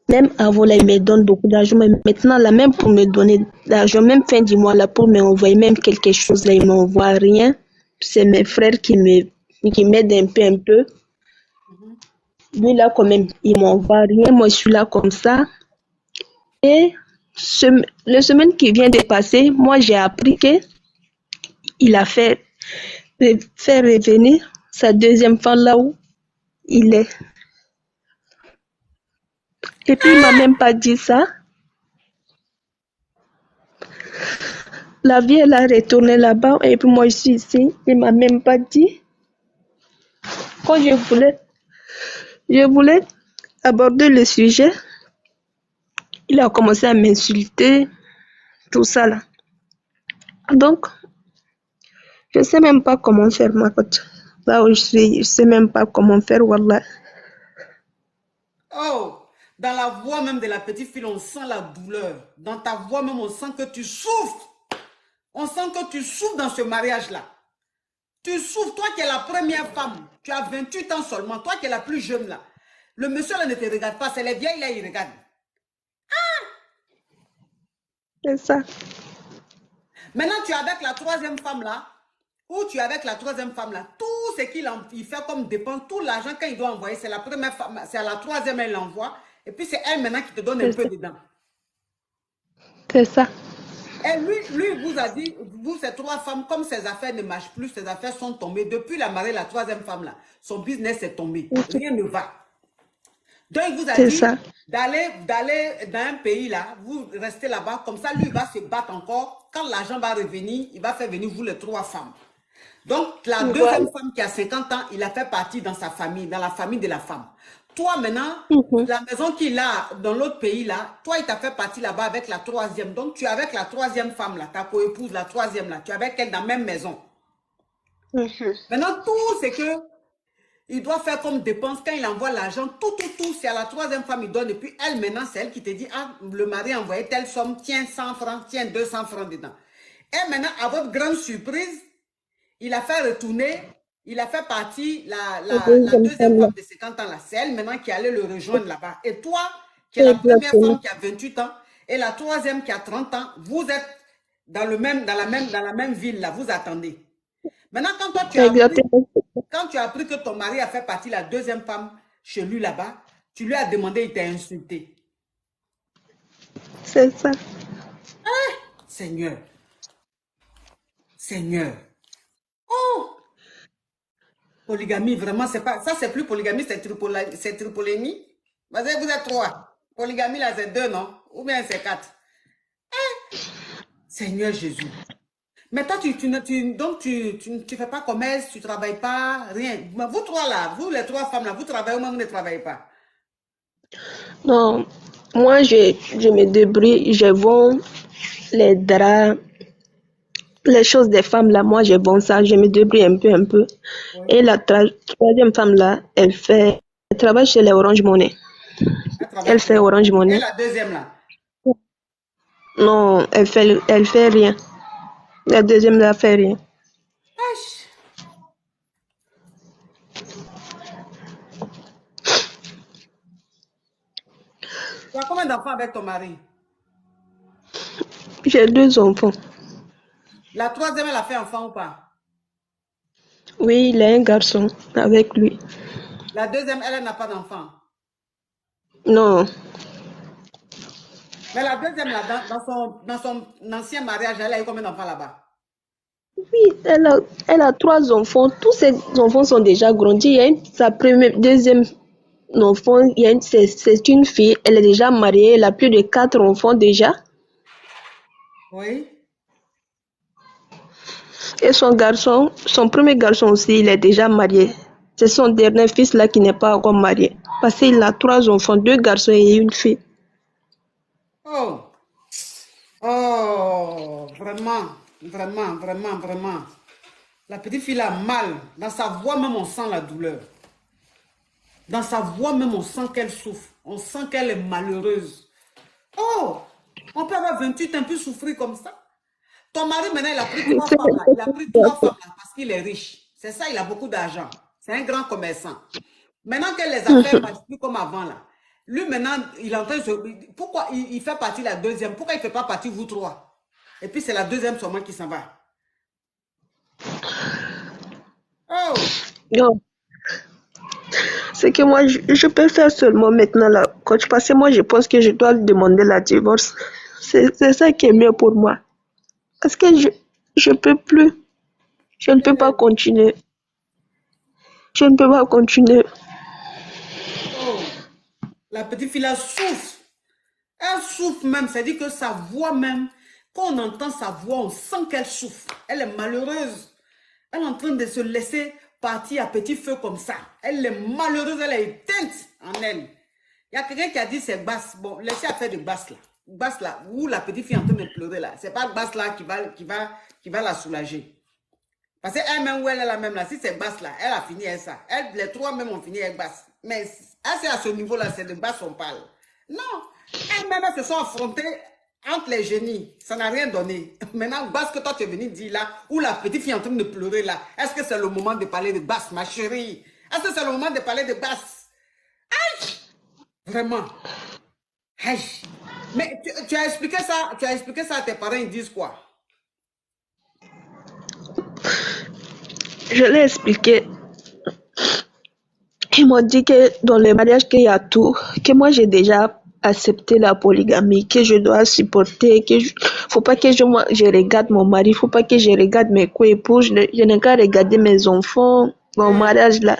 Même avant là, il me donne beaucoup d'argent, mais maintenant là, même pour me donner d'argent, même fin du mois là, pour m'envoyer même quelque chose là, il ne m'envoie rien. C'est mes frères qui m'aident un peu. Lui là, quand même, il m'envoie rien. Moi, je suis là comme ça. Et la semaine qui vient de passer, moi, j'ai appris que il a fait revenir sa deuxième femme là où il est. Et puis, il m'a même pas dit ça. La vie, elle a retourné là-bas. Et puis, moi, je suis ici. Il m'a même pas dit. Quand je voulais aborder le sujet, il a commencé à m'insulter, tout ça là. Donc, je sais même pas comment faire, ma coach. Là où je suis, je sais même pas comment faire, wallah. Oh, dans la voix même de la petite fille, on sent la douleur. Dans ta voix même, on sent que tu souffres. On sent que tu souffres dans ce mariage-là. Tu souffres, toi qui es la première femme. Tu as 28 ans seulement, toi qui es la plus jeune là. Le monsieur là ne te regarde pas, c'est les vieilles là, ils regardent. C'est ça. Maintenant, tu es avec la troisième femme là, ou tu es avec la troisième femme là, tout ce qu'il fait comme dépense, tout l'argent qu'il doit envoyer, c'est la première femme, c'est à la troisième, elle l'envoie, et puis c'est elle maintenant qui te donne un peu dedans. C'est ça. Et lui vous a dit, vous ces trois femmes, comme ses affaires ne marchent plus, ses affaires sont tombées, depuis la mariée, la troisième femme là, son business est tombé, rien ne va. Donc il vous a dit d'aller dans un pays là, vous restez là-bas, comme ça lui il va se battre encore, quand l'argent va revenir, il va faire venir vous les trois femmes. Donc la deuxième femme qui a 50 ans, il a fait partie dans sa famille, dans la famille de la femme. Toi maintenant, la maison qu'il a dans l'autre pays là, toi il t'a fait partie là-bas avec la troisième. Donc tu es avec la troisième femme là, ta coépouse, la troisième là, tu es avec elle dans la même maison. Maintenant tout c'est que il doit faire comme dépense quand il envoie l'argent, tout, c'est à la troisième femme il donne. Et puis elle maintenant, c'est elle qui te dit, ah, le mari a envoyé telle somme, tiens 100 francs, tiens 200 francs dedans. Et maintenant, à votre grande surprise, il a fait retourner, il a fait partie, la deuxième femme de 50 ans là, c'est elle maintenant qui allait le rejoindre là-bas. Et toi, qui es la première femme qui a 28 ans, et la troisième qui a 30 ans, vous êtes dans la même ville là, vous attendez. Maintenant, quand toi tu as appris que ton mari a fait partie de la deuxième femme chez lui là-bas, Tu lui as demandé, il t'a insulté. C'est ça. Seigneur. Seigneur. Oh! Polygamie, vraiment, c'est pas... Ça, c'est plus polygamie, c'est tripolémie. Vas-y, vous êtes 3. Polygamie, là, c'est 2, non? Ou bien c'est 4. Seigneur Jésus. Mais toi, donc tu ne fais pas commerce, tu ne travailles pas, rien. Mais vous 3 là, vous les 3 femmes là, vous travaillez ou même vous ne travaillez pas? Non, moi, je me débrouille, je vends les draps, les choses des femmes là, moi, je vends ça, je me débrouille un peu. Oui. Et la troisième femme là, elle travaille chez les Orange Money. Elle fait Orange Et Money. la deuxième là? Non, elle fait rien. La deuxième là fait rien. Wesh. Tu as combien d'enfants avec ton mari? J'ai 2 enfants. La troisième, elle a fait enfant ou pas? Oui, il a un garçon avec lui. La deuxième, elle n'a pas d'enfant. Non, Mais la deuxième, là, dans son ancien mariage, elle a eu combien d'enfants là-bas? oui, elle a 3 enfants. Tous ses enfants sont déjà grandis. Il y a sa deuxième enfant, c'est une fille. Elle est déjà mariée. Elle a plus de 4 enfants déjà. Oui. Et son premier garçon aussi, il est déjà marié. C'est son dernier fils là qui n'est pas encore marié. Parce qu'il a 3 enfants, 2 garçons et une fille. Oh. Oh, vraiment, vraiment, vraiment, vraiment. La petite fille a mal. Dans sa voix même, on sent la douleur. Dans sa voix même, on sent qu'elle souffre. On sent qu'elle est malheureuse. Oh, on peut avoir 28 ans, peut souffrir comme ça. Ton mari, maintenant, il a pris 3 femmes là. Il a pris 3 femmes là parce qu'il est riche. C'est ça, il a beaucoup d'argent. C'est un grand commerçant. Maintenant que les affaires ne marchent plus comme avant là. Lui, maintenant, il est en train de se... Pourquoi il fait partie de la deuxième? Pourquoi il ne fait pas partie vous 3? Et puis, c'est la deuxième seulement qui s'en va. Oh! Non. C'est que moi, je peux faire seulement maintenant la coach. Parce que moi, je pense que je dois demander la divorce. C'est ça qui est mieux pour moi. Parce que je peux plus. Je ne peux pas continuer. Je ne peux pas continuer. Oh! La petite fille, elle souffre. Elle souffre même. C'est-à-dire que sa voix même, quand on entend sa voix, on sent qu'elle souffre. Elle est malheureuse. Elle est en train de se laisser partir à petit feu comme ça. Elle est malheureuse, elle est éteinte en elle. Il y a quelqu'un qui a dit c'est basse. Bon, laissez faire de basse là. Basse là, où la petite fille est en train de pleurer là. C'est pas basse là qui va la soulager. Parce qu'elle-même, où elle est là même là, si c'est basse là, elle a fini avec ça. Les 3 même ont fini avec basse. Mais c'est à ce niveau-là, c'est de basse on parle. Non, elles-mêmes, elles se sont affrontées entre les génies. Ça n'a rien donné. Maintenant, basse que toi tu es venu dire là, où la petite fille est en train de pleurer là, est-ce que c'est le moment de parler de basse, ma chérie? Est-ce que c'est le moment de parler de basse? Aïe! Vraiment. Aïe! Mais tu as expliqué ça à tes parents, ils disent quoi? Je l'ai expliqué. Ils m'ont dit que dans le mariage, qu'il y a tout. Que moi, j'ai déjà accepté la polygamie. Que je dois supporter. Faut pas que je regarde mon mari. Faut pas que je regarde mes co-époux. Je n'ai qu'à regarder mes enfants. Mon mariage là.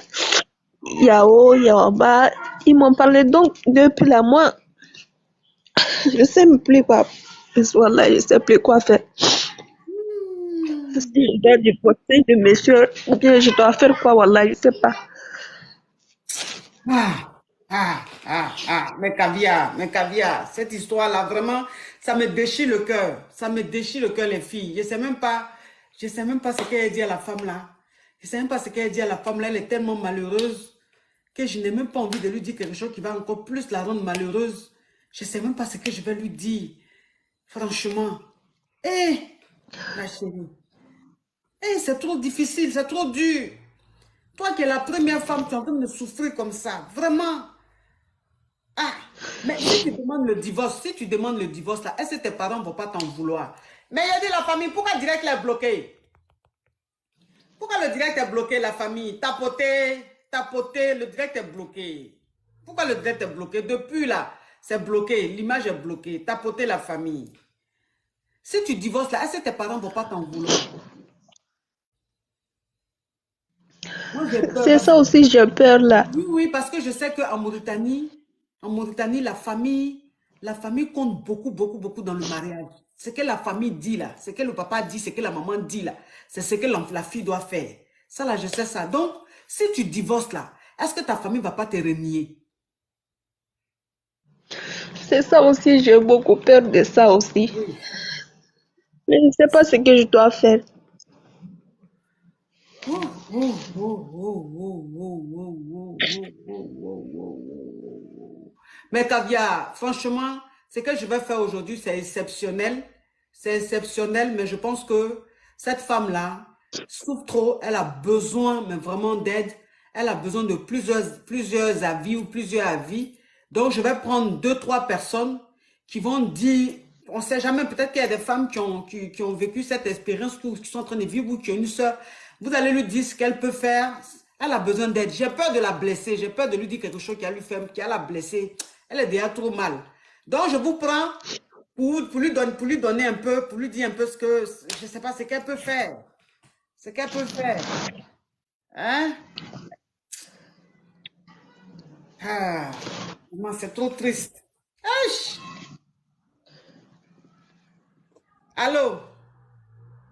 Il y a haut, il y a en bas. Ils m'ont parlé donc depuis là. Moi, je sais plus quoi. Voilà, je sais plus quoi faire. Si je dois divorcer de monsieur, ou bien je dois faire quoi, voilà, je sais pas. Mais caviar, cette histoire-là, vraiment, ça me déchire le cœur. Ça me déchire le cœur, les filles. Je sais même pas ce qu'elle dit à la femme là. Je sais même pas ce qu'elle dit à la femme là. Elle est tellement malheureuse que je n'ai même pas envie de lui dire quelque chose qui va encore plus la rendre malheureuse. Je sais même pas ce que je vais lui dire. Franchement. Ma chérie. C'est trop difficile, c'est trop dur. Toi qui es la première femme, tu es en train de souffrir comme ça. Vraiment. Mais si tu demandes le divorce, là, est-ce que tes parents ne vont pas t'en vouloir? Mais il a dit la famille, pourquoi le direct est bloqué? Pourquoi le direct est bloqué, la famille? Tapoter, le direct est bloqué. Pourquoi le direct est bloqué? Depuis là, c'est bloqué. L'image est bloquée. Tapoter la famille. Si tu divorces là, est-ce que tes parents ne vont pas t'en vouloir? Moi, j'ai peur C'est parce ça que... aussi, j'ai peur là. Oui, parce que je sais qu'en Mauritanie, la famille compte beaucoup, beaucoup, beaucoup dans le mariage. Ce que la famille dit là, ce que le papa dit, ce que la maman dit là, c'est ce que la fille doit faire. Ça là, je sais ça. Donc, si tu divorces là, est-ce que ta famille ne va pas te renier? C'est ça aussi, j'ai beaucoup peur de ça aussi. Oui. Mais je ne sais pas ce que je dois faire. Mais Kavia, franchement, ce que je vais faire aujourd'hui, c'est exceptionnel. C'est exceptionnel, mais je pense que cette femme-là souffre trop. Elle a besoin, mais vraiment d'aide. Elle a besoin de plusieurs avis ou plusieurs avis. Donc, je vais prendre 2-3 personnes qui vont dire, on ne sait jamais, peut-être qu'il y a des femmes qui ont vécu cette expérience, qui sont en train de vivre ou qui ont une soeur. Vous allez lui dire ce qu'elle peut faire. Elle a besoin d'aide. J'ai peur de la blesser. J'ai peur de lui dire quelque chose qui a lui fait, qui a la blessée. Elle est déjà trop mal. Donc, je vous prends pour lui donner un peu, pour lui dire un peu ce que, je ne sais pas, ce qu'elle peut faire. Ce qu'elle peut faire. Hein? Ah, c'est trop triste. Aïe! Allô?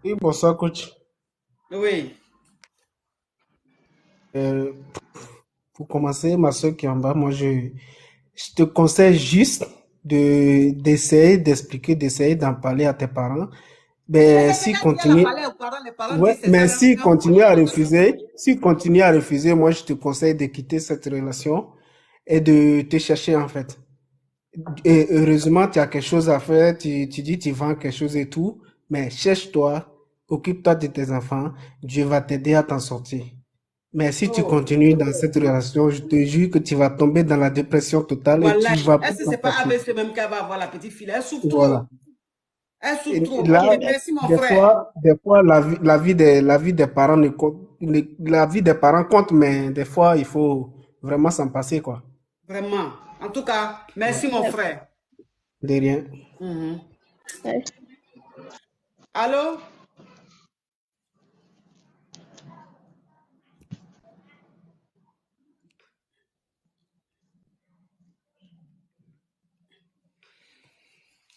Oui, bonsoir, coach. Oui. Euh, pour commencer, ma soeur qui est en bas, moi, je te conseille juste d'essayer d'expliquer, d'essayer d'en parler à tes parents. Mais Ben, c'est s'ils quelqu'un qui a continuent, parlé aux parents. Les parents ouais, disent c'est mais ça, s'ils leur continuent à problème. refuser, s'ils continuent à refuser, moi, je te conseille de quitter cette relation et de te chercher, en fait. Et heureusement, tu as quelque chose à faire, tu dis tu vends quelque chose et tout, mais cherche-toi, occupe-toi de tes enfants, Dieu va t'aider à t'en sortir. Mais si tu Oh, continues dans cette relation, je te jure que tu vas tomber dans la dépression totale et voilà. tu vas pas Est-ce que t'en c'est pas sortir. ABC même qu'elle va avoir la petite fille? Elle souffre Voilà. trop. Elle souffre Et trop. là, Ok, merci mon frère. des fois, la vie des parents ne compte, la vie des parents compte, mais des fois, il faut vraiment s'en passer, quoi. Vraiment. En tout cas, Ouais. merci mon frère. De rien. Mhm. Ouais. Allô?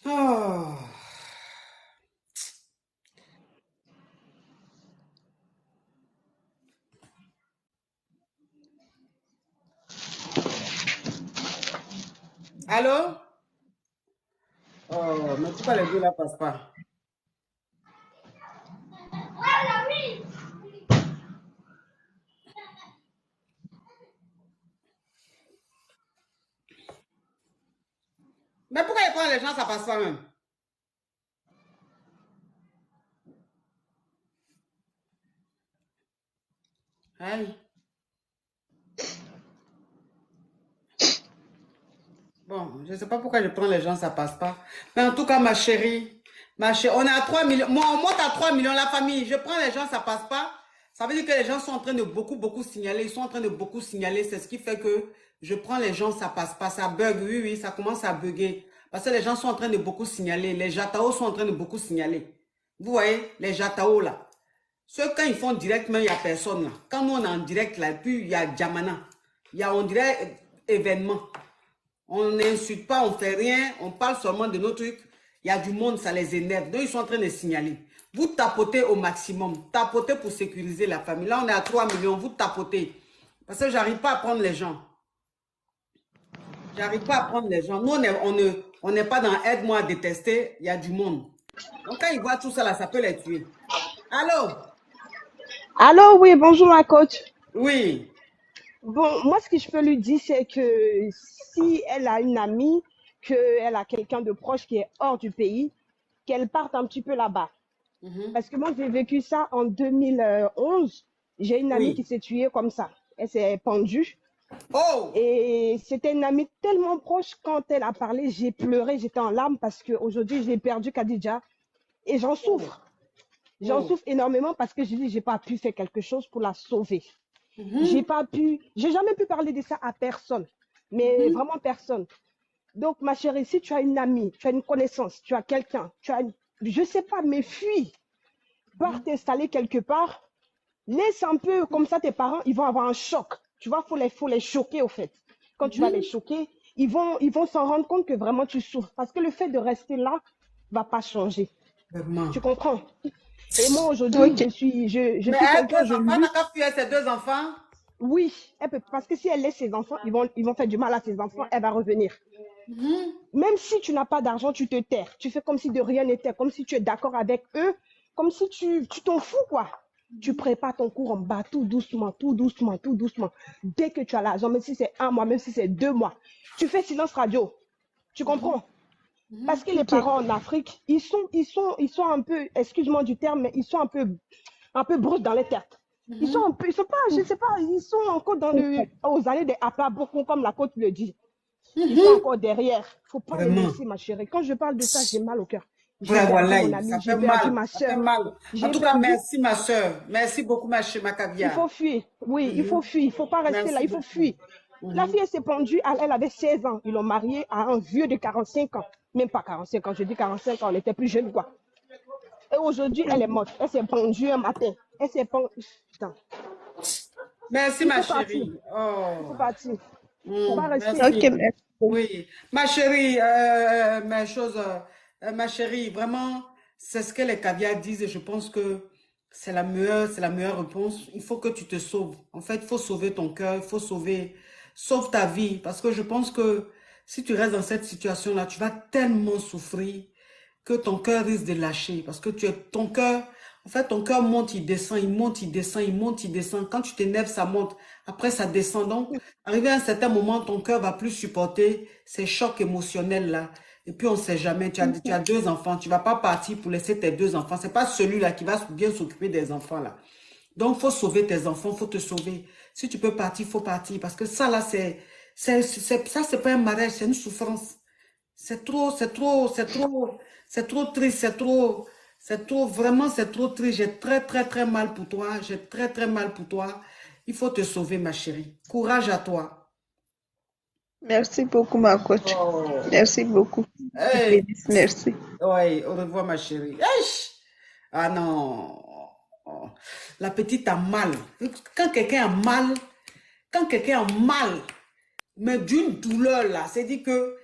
Oh. Allô? Oh, mais pourquoi les deux là passent pas? Mais pourquoi quand les gens ça passe pas même? Aïe. Bon, je ne sais pas pourquoi je prends les gens, ça passe pas. Mais en tout cas, ma chérie, on est à 3 millions. Moi, on monte à 3 millions, la famille. Je prends les gens, ça passe pas. Ça veut dire que les gens sont en train de beaucoup signaler. Ils sont en train de beaucoup signaler. C'est ce qui fait que je prends les gens, ça passe pas. Ça bug, oui, oui, ça commence à bugger. Parce que les gens sont en train de beaucoup signaler. Les Jatao sont en train de beaucoup signaler. Vous voyez, les Jatao là. Ceux, quand ils font direct, mais il n'y a personne là. Quand nous, on est en direct là, puis il y a Djamana. Il y a, on dirait, événement. On n'insulte pas, on ne fait rien, on parle seulement de nos trucs. Il y a du monde, ça les énerve. Donc, ils sont en train de signaler. Vous tapotez au maximum. Tapotez pour sécuriser la famille. Là, on est à 3 millions. Vous tapotez. Parce que je n'arrive pas à prendre les gens. J'arrive pas à prendre les gens. Nous, on n'est pas dans aide-moi à détester. Il y a du monde. Donc, quand ils voient tout ça, là, ça peut les tuer. Allô? Allô, oui, bonjour ma coach. Oui. Bon, moi, ce que je peux lui dire, c'est que si elle a une amie, qu'elle a quelqu'un de proche qui est hors du pays, qu'elle parte un petit peu là-bas. Parce que moi, j'ai vécu ça en 2011. J'ai une amie qui Oui. s'est tuée comme ça. Elle s'est pendue. Oh! Et c'était une amie tellement proche. Quand elle a parlé, j'ai pleuré, j'étais en larmes parce qu'aujourd'hui, j'ai perdu Khadija. Et j'en Oh! souffre. J'en Oh! souffre énormément parce que je dis, j'ai pas pu faire quelque chose pour la sauver. Mhm. J'ai jamais pu parler de ça à personne. Mais vraiment personne. Donc, ma chérie, si tu as une amie, tu as une connaissance, tu as quelqu'un, je sais pas, mais fuis. Pars t'installer quelque part. Laisse un peu, comme ça, tes parents, ils vont avoir un choc. Tu vois, faut les choquer, au fait. Quand tu vas les choquer, ils vont s'en rendre compte que vraiment tu souffres. Parce que le fait de rester là va pas changer. Vraiment. Tu comprends? Et moi, aujourd'hui, je suis quelqu'un, je lutte. Elle n'a qu'à fuir ses 2 enfants? Oui, parce que si elle laisse ses enfants, ils vont faire du mal à ses enfants, elle va revenir. Même si tu n'as pas d'argent, tu te terres. Tu fais comme si de rien n'était, comme si tu es d'accord avec eux, comme si tu t'en fous, quoi. Tu prépares ton cours en bas, tout doucement, tout doucement, tout doucement. Dès que tu as l'argent, même si c'est 1 mois, même si c'est 2 mois, tu fais silence radio. Tu comprends? Parce que les parents en Afrique, ils sont un peu, excuse-moi du terme, mais ils sont un peu bruts dans les têtes. Ils sont pas, je sais pas, ils sont encore aux années des Apla-Boko, comme la côte le dit. Ils sont encore derrière. Faut pas les laisser, ma chérie. Quand je parle de ça, j'ai mal au cœur. J'ai perdu mon ami, j'ai perdu ma soeur. En tout cas, merci ma soeur. Merci beaucoup ma Kavia. Il faut fuir. Oui, il faut fuir. Il faut pas rester là. Il faut fuir. La fille s'est pendue, elle avait 16 ans. Ils l'ont mariée à un vieux de 45 ans. Même pas 45 ans, je dis 45 ans, elle était plus jeune, quoi. Et aujourd'hui, elle est morte. Elle s'est pendue un matin. Elle s'est pendue. Putain. Merci, ma chérie. Oh. Il faut partir. Il faut pas rester. Merci. Oui. Ma chérie, ma chérie, vraiment, c'est ce que les caviars disent et je pense que c'est la meilleure réponse. Il faut que tu te sauves. En fait, il faut sauver ton cœur, il faut sauve ta vie. Parce que je pense que si tu restes dans cette situation-là, tu vas tellement souffrir que ton cœur risque de lâcher. Parce que ton cœur monte, il descend, il monte, il descend, il monte, il descend. Quand tu t'énerves, ça monte. Après, ça descend. Donc, arrivé à un certain moment, ton cœur va plus supporter ces chocs émotionnels-là. Et puis, on ne sait jamais. Tu as 2 enfants. Tu ne vas pas partir pour laisser tes 2 enfants. Ce n'est pas celui-là qui va bien s'occuper des enfants, là. Donc, il faut sauver tes enfants. Il faut te sauver. Si tu peux partir, il faut partir. Parce que ça, là, c'est pas un mariage, c'est une souffrance. C'est trop triste, vraiment, c'est trop triste. J'ai très, très, très mal pour toi. J'ai très, très mal pour toi. Il faut te sauver, ma chérie. Courage à toi. Merci beaucoup, ma coach. Oh. Merci beaucoup. Hey. Merci. Oui, au revoir, ma chérie. Ah non. La petite a mal. Quand quelqu'un a mal, mais d'une douleur là, c'est-à-dire que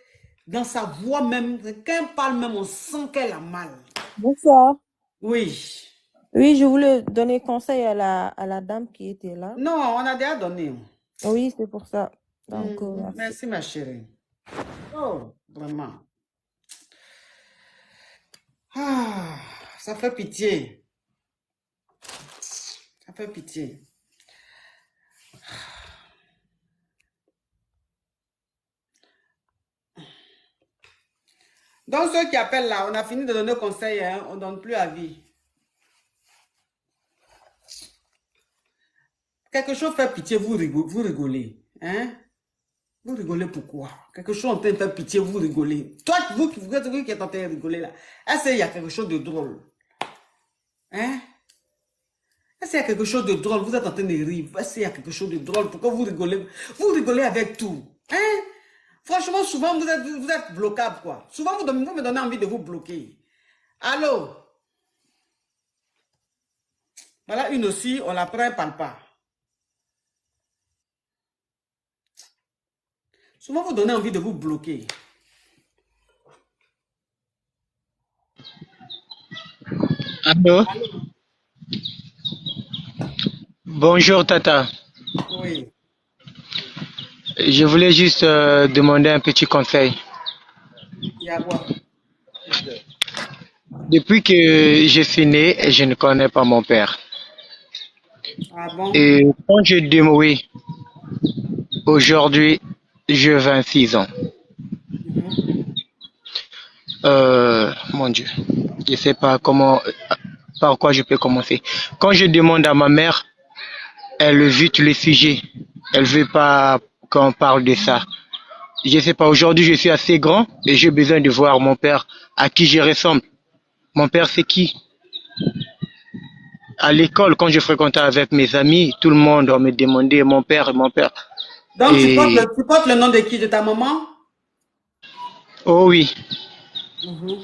dans sa voix même, quand elle parle même, on sent qu'elle a mal. Bonsoir. Oui. Oui, je voulais donner conseil à la dame qui était là. Non, on a déjà donné. Oui, c'est pour ça. Donc, merci, ma chérie. Oh, vraiment. Ah, ça fait pitié. Ça fait pitié. Donc, ceux qui appellent là, on a fini de donner conseil, hein, on ne donne plus avis. Quelque chose fait pitié, vous rigolez. Hein? Vous rigolez pourquoi? Quelque chose en train de faire pitié, vous rigolez. Toi, vous qui êtes en train de rigoler là, est-ce qu'il y a quelque chose de drôle? Hein? Est-ce qu'il y a quelque chose de drôle? Vous êtes en train de rire. Est-ce qu'il y a quelque chose de drôle? Pourquoi vous rigolez? Vous rigolez avec tout. Hein? Franchement, souvent, vous êtes bloquable, quoi. Souvent, vous me donnez envie de vous bloquer. Allô? Voilà une aussi, on la prend par le pas. Souvent, vous donnez envie de vous bloquer. Allô? Bonjour, Tata. Oui. Je voulais juste demander un petit conseil. Depuis que je suis né, je ne connais pas mon père. Ah bon? Et quand je dis oui, aujourd'hui, j'ai 26 ans. Mon Dieu, je ne sais pas par quoi je peux commencer. Quand je demande à ma mère, elle évite le sujet. Elle ne veut pas qu'on parle de ça. Je ne sais pas, aujourd'hui je suis assez grand et j'ai besoin de voir mon père à qui je ressemble. Mon père c'est qui? À l'école, quand je fréquentais avec mes amis, tout le monde me demandait mon père. Donc, Et tu portes le nom de qui? De ta maman? oh oui, Mhm.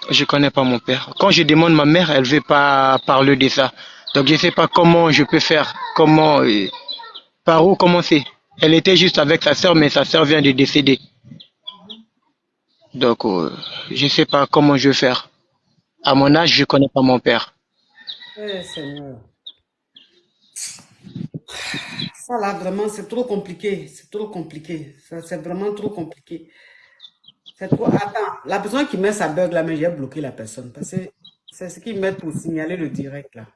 je connais pas mon père. Quand je demande ma mère, elle veut pas parler de ça. Donc je sais pas comment je peux faire, comment, par où commencer. Elle était juste avec sa sœur, mais sa sœur vient de décéder. Donc je sais pas comment je vais faire. À mon âge, je connais pas mon père. Eh, Seigneur. Ça, là, vraiment, c'est trop compliqué. C'est trop compliqué. Ça, c'est vraiment trop compliqué. C'est trop... Attends, la personne qui met sa bug là, mais j'ai bloqué la personne. Parce que c'est ce qu'ils mettent pour signaler le direct là.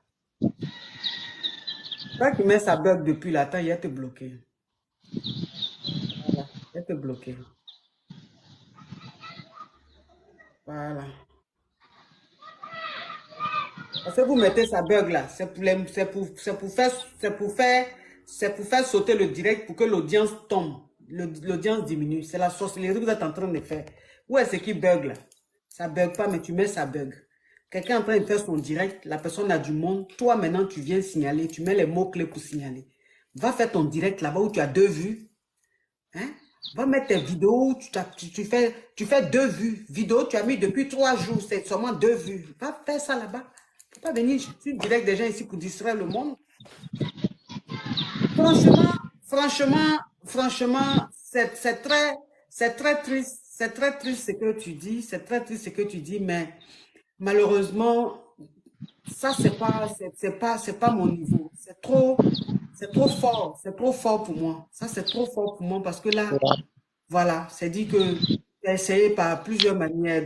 Toi qui met sa bug depuis là, attends, il a été bloqué. Voilà, il a été bloqué. Voilà. Parce que vous mettez sa bug là, c'est pour faire sauter le direct pour que l'audience tombe, l'audience diminue. C'est la sorcellerie que vous êtes en train de faire. Où est-ce qui bug là? Ça bug pas, mais tu mets sa bug. Quelqu'un est en train de faire son direct, la personne a du monde. Toi maintenant, tu viens signaler, tu mets les mots-clés pour signaler. Va faire ton direct là-bas où tu as 2 vues. Hein? Va mettre tes vidéos, tu fais 2 vues. Vidéo, tu as mis depuis 3 jours, c'est seulement 2 vues. Va faire ça là-bas. Faut pas venir sur direct des gens ici pour distraire le monde. Franchement, c'est très triste. C'est très triste ce que tu dis. C'est très triste ce que tu dis, mais malheureusement, ça, c'est pas mon niveau. C'est trop fort. C'est trop fort pour moi. Ça, c'est trop fort pour moi parce que là, voilà, c'est dit que tu as essayé par plusieurs manières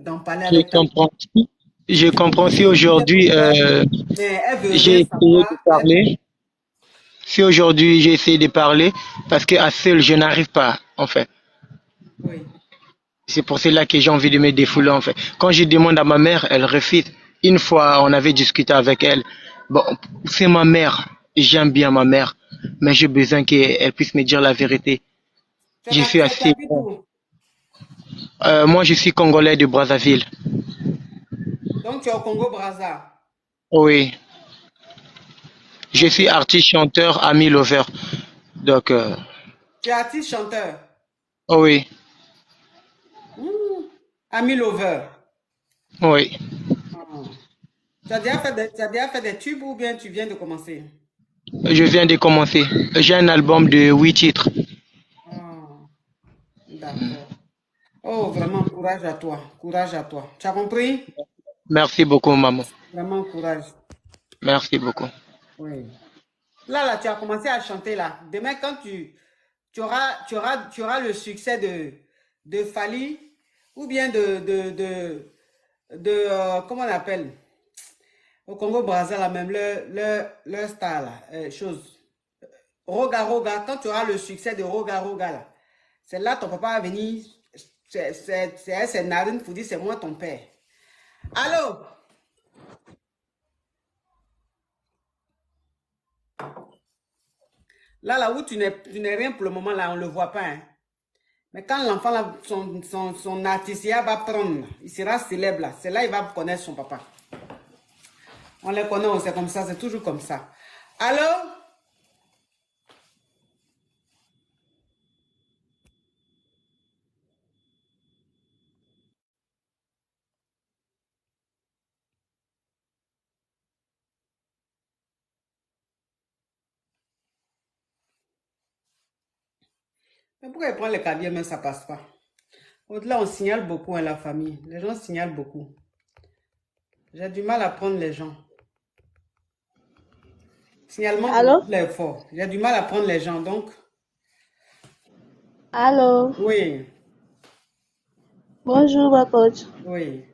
d'en parler Je avec ta maman. comprends. Je comprends si aujourd'hui Mais elle veut j'ai rien essayé de savoir. parler. Si aujourd'hui j'ai essayé de parler, parce que à seul je n'arrive pas, en fait. Oui. C'est pour cela que j'ai envie de me défouler, en fait. Quand je demande à ma mère, elle refuse. Une fois, on avait discuté avec elle. Bon, c'est ma mère. J'aime bien ma mère. Mais j'ai besoin qu'elle puisse me dire la vérité. Je suis Tu assez habites bon. où? Moi, je suis congolais de Brazzaville. Donc, tu es au Congo-Brazza. Oui. Je Ok. suis artiste chanteur à Lover. Donc, Tu es artiste chanteur. oui. Ami Lover. Oui. Ah. Tu as déjà fait des tubes ou bien tu viens de commencer? Je viens de commencer. J'ai un album de 8 titres. Ah, d'accord. Oh, vraiment, courage à toi. Courage à toi. Tu as compris? Merci beaucoup, maman. Vraiment, courage. Merci beaucoup. Oui. Là, tu as commencé à chanter là. Demain, quand tu auras le succès de Fali ou bien comment on appelle? Au Congo-Brazza, là même, le star là, chose. Roga Roga, quand tu auras le succès de Roga Roga là, c'est là ton papa va venir, c'est narine pour dire c'est moi ton père. Allô? Là où tu n'es rien pour le moment, là, on ne le voit pas. Hein. Mais quand l'enfant, là, son artisanat va prendre, il sera célèbre là. C'est là qu'il va connaître son papa. On les connaît, c'est comme ça, c'est toujours comme ça. Allô? Mais pourquoi il prend les caviers, mais ça ne passe pas? Au-delà, on signale beaucoup à la famille. Les gens signalent beaucoup. J'ai du mal à prendre les gens. Signalement, Allô? là est fort. J'ai du mal à prendre les gens, donc. Allô? Oui, Bonjour, ma coach. oui.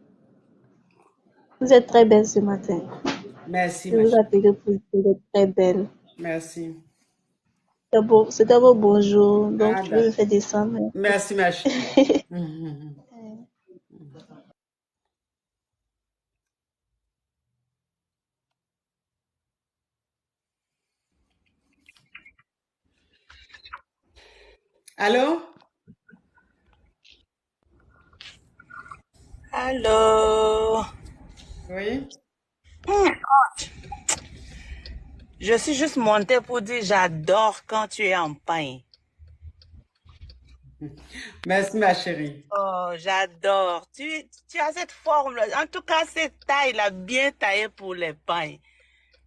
Vous êtes très belle ce matin. Merci, Je ma vous chérie. appelle pour vous dire que vous êtes très belle. Merci. C'est d'abord bonjour, donc Ah, je vais me d'accord. faire descendre. Merci, ma chérie. Allô? Allô? Oui? Je suis juste montée pour dire j'adore quand tu es en pain. Merci, ma chérie. Oh, j'adore. Tu as cette forme. En tout cas, cette taille-là, bien taillée pour les pains.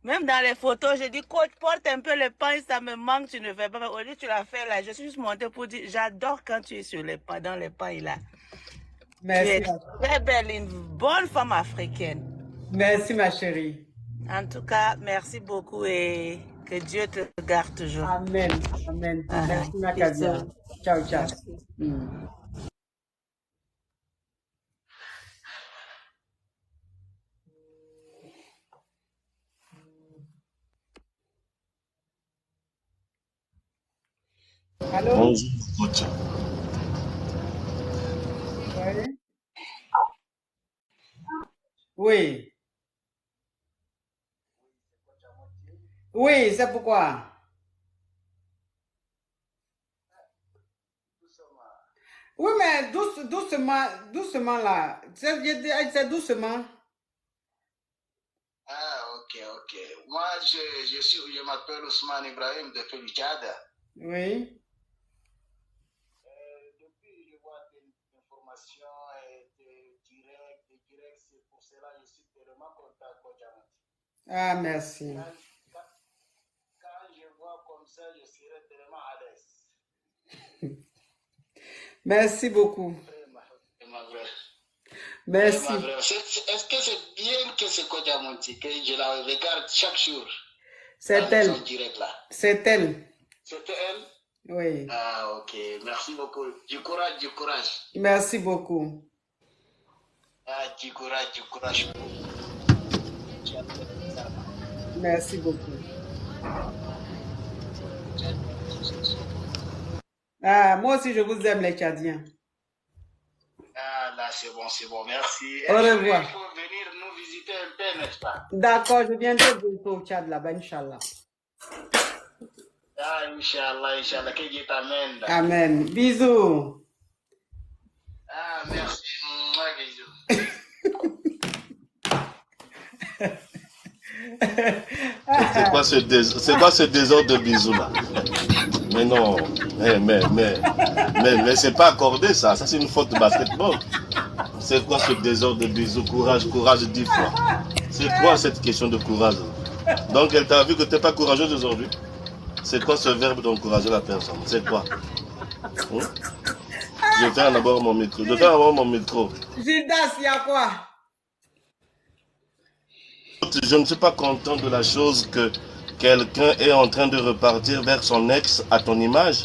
Même dans les photos, je dis, coach, porte un peu le pain, ça me manque, tu ne fais pas. Au lieu, tu l'as fait là. Je suis juste montée pour dire, j'adore quand tu es sur les pains, dans les pains là. Merci. Tu es très belle, une bonne femme africaine. Merci, ma chérie. En tout cas, merci beaucoup et que Dieu te garde toujours. Amen. Amen. Merci, ma Kadia. Ciao, ciao. Allô? Bonjour, coach. Oui. Oui, c'est pourquoi. Oui, mais doucement là. C'est doucement. Ah, ok. Moi, je m'appelle Ousmane Ibrahim depuis le Tchad. Oui. Depuis, je vois des informations direct, c'est pour cela que je suis tellement content, coach Amanti. Ah, merci. Quand je vois comme ça, je serai tellement à l'aise. Merci beaucoup. Merci. Est-ce que c'est bien que c'est coach Amanti, que je la regarde chaque jour? C'est elle. C'est elle. C'était elle? Oui. Ah, ok. Merci beaucoup. Du courage. Merci beaucoup. Ah, du courage. Merci beaucoup. Ah, moi aussi, je vous aime, les Tchadiens. Ah, là, c'est bon. Merci. Au revoir. Il faut venir nous visiter un peu, n'est-ce pas? D'accord, je viendrai bientôt au Tchad, là-bas, Inch'Allah. Ah, Inch'Allah, que Dieu t'amène. Amen. Bisous. Ah, merci. Moi, bisous. C'est quoi ce désordre de bisous là? Mais non, mais c'est pas accordé ça c'est une faute de basketball. C'est quoi ce désordre de bisous? Courage 10 fois. C'est quoi cette question de courage? Donc elle t'a vu que t'es pas courageuse aujourd'hui? C'est quoi ce verbe d'encourager la personne? C'est quoi? Je ferme d'abord mon micro. Gildas, il y a quoi? Je ne suis pas content de la chose que quelqu'un est en train de repartir vers son ex à ton image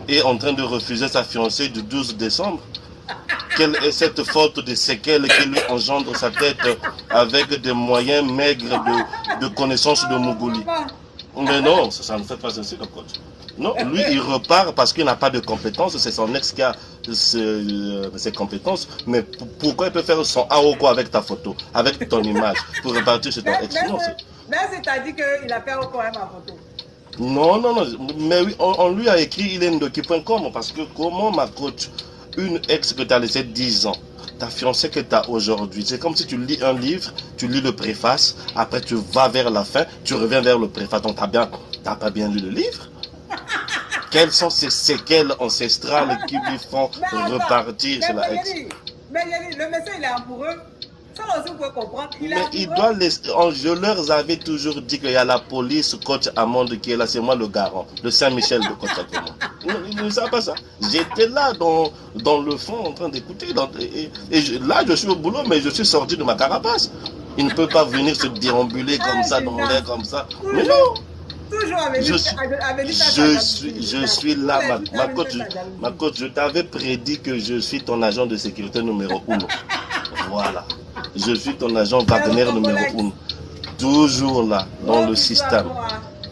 et en train de refuser sa fiancée du 12 décembre. Quelle est cette faute de séquelles qui lui engendre sa tête avec des moyens maigres de connaissance de Mougouli? Mais non, ça ne fait pas ainsi le coach. Non, lui il repart parce qu'il n'a pas de compétences, c'est son ex qui a ses compétences, mais pourquoi il peut faire son AOCO avec ta photo, avec ton image, pour repartir sur ton ex? Mais c'est-à-dire qu'il a fait AOCO avec ma photo. Non, mais oui, on lui a écrit ilendoki.com parce que comment ma coach, une ex que tu as laissé 10 ans, ta fiancée que tu as aujourd'hui, c'est comme si tu lis un livre, tu lis le préface, après tu vas vers la fin, tu reviens vers le préface, donc t'as pas bien lu le livre? Quelles sont ces séquelles ancestrales qui lui font repartir sur la ex? Mais le monsieur il est amoureux. Ça aussi vous pouvez comprendre. Je leur avais toujours dit qu'il y a la police, coach Amande qui est là, c'est moi le garant, le Saint-Michel de coach Amande. Ils ne savent pas ça. J'étais là dans le fond en train d'écouter. Là je suis au boulot, mais je suis sorti de ma carapace. Il ne peut pas venir se déambuler comme ça, dans l'air comme ça. Mais non! Je suis là, ma coach, je t'avais prédit que je suis ton agent de sécurité numéro 1. Voilà. Je suis ton agent partenaire numéro 1. Toujours là, dans le système.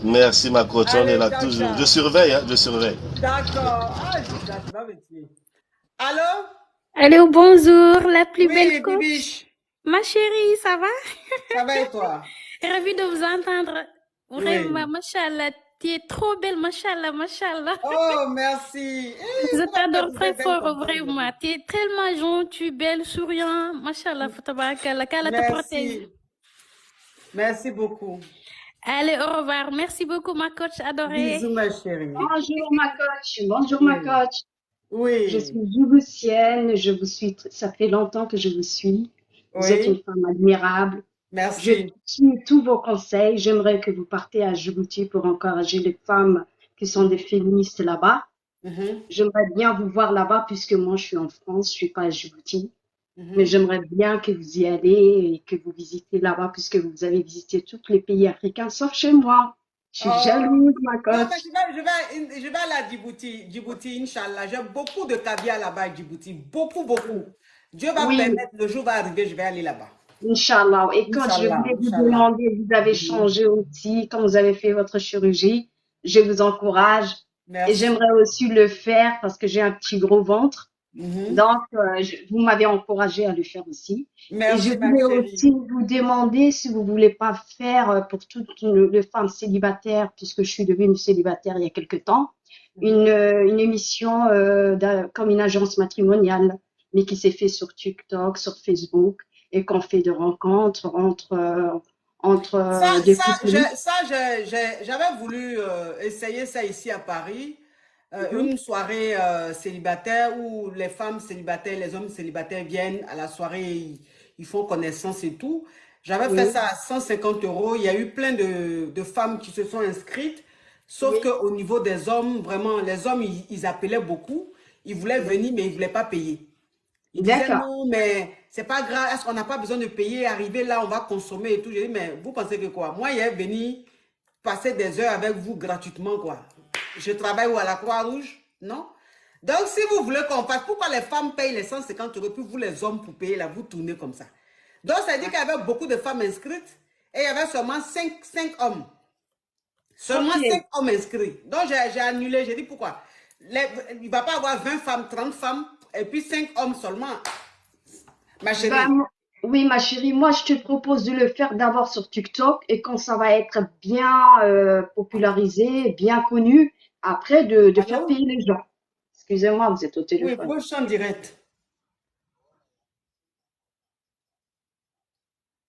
Merci ma coach, on est là toujours. Je surveille. D'accord. Allô? Allô, bonjour, la plus belle coach. Bibiche. Ma chérie, ça va? Ça va et toi? Ravie de vous entendre. Vraiment, machallah, tu es trop belle, machallah. Oh, merci. Je t'adore très fort, vraiment. Tu es tellement gentille, belle, souriant. Machallah, tabarakallah, qu'Allah te protège. Merci beaucoup. Allez, au revoir. Merci beaucoup, ma coach adorée. Bisous, ma chérie. Bonjour ma coach, bonjour ma Oui. coach. Je Oui. suis djiboutienne, je vous suis, ça fait longtemps que je vous suis. Vous êtes une Oui. femme admirable. Je Merci. suis tous vos conseils. J'aimerais que vous partez à Djibouti pour encourager les femmes qui sont des féministes là-bas. Mhm, J'aimerais bien vous voir là-bas puisque moi je suis en France, je suis pas à Djibouti. Mais mhm. j'aimerais bien que vous y allez et que vous visitez là-bas puisque vous avez visité tous les pays africains sauf chez moi. Je suis Oh. jalouse, ma Non, coach. mais je vais aller à Djibouti, Inch'Allah. J'ai beaucoup de caviar là-bas à Djibouti. Beaucoup, beaucoup. Dieu va me Oui, permettre, le jour va arriver, je vais aller là-bas. Inch'Allah. Et quand je Inch'Allah, voulais vous Inch'Allah. demander, vous avez Mhm. changé aussi, quand vous avez fait votre chirurgie, je vous encourage. Et Merci. j'aimerais aussi le faire parce que j'ai un petit gros ventre. Mhm. Donc, vous m'avez encouragé à le faire aussi. Et je Merci, ma voulais chérie. aussi vous demander si vous voulez pas faire pour toutes les femmes célibataires, puisque je suis devenue célibataire il y a quelque temps, une émission comme une agence matrimoniale, mais qui s'est fait sur TikTok, sur Facebook, et qu'on fait de rencontres entre des couples. J'avais voulu essayer ça ici à Paris. Mhm. Une soirée célibataire où les femmes célibataires, les hommes célibataires viennent à la soirée, ils font connaissance et tout. J'avais fait Oui, ça à 150 €. Il y a eu plein de femmes qui se sont inscrites. Sauf oui, qu'au niveau des hommes, vraiment, les hommes, ils appelaient beaucoup. Ils voulaient venir, mais ils ne voulaient pas payer. Ils disaient d'accord. non, mais c'est pas grave, est-ce qu'on n'a pas besoin de payer, arriver là, on va consommer et tout. J'ai dit, mais vous pensez que quoi? Moi, il est venu passer des heures avec vous gratuitement, quoi. Je travaille où à la Croix-Rouge, non? Donc, si vous voulez qu'on fasse, pourquoi les femmes payent les 150 €, puis vous, les hommes, pour payer, là, vous tournez comme ça? Donc, ça dit qu'il y avait beaucoup de femmes inscrites et il y avait seulement 5 hommes. Seulement Ok. 5 hommes inscrits. Donc, j'ai annulé, j'ai dit pourquoi? Il ne va pas avoir 20 femmes, 30 femmes, et puis 5 hommes seulement. Ma Bah, chérie. oui, ma chérie, moi je te propose de le faire d'abord sur TikTok et quand ça va être bien popularisé, bien connu, après de faire Allô? payer les gens. Excusez-moi, vous êtes au Oui, téléphone. pour le chant direct.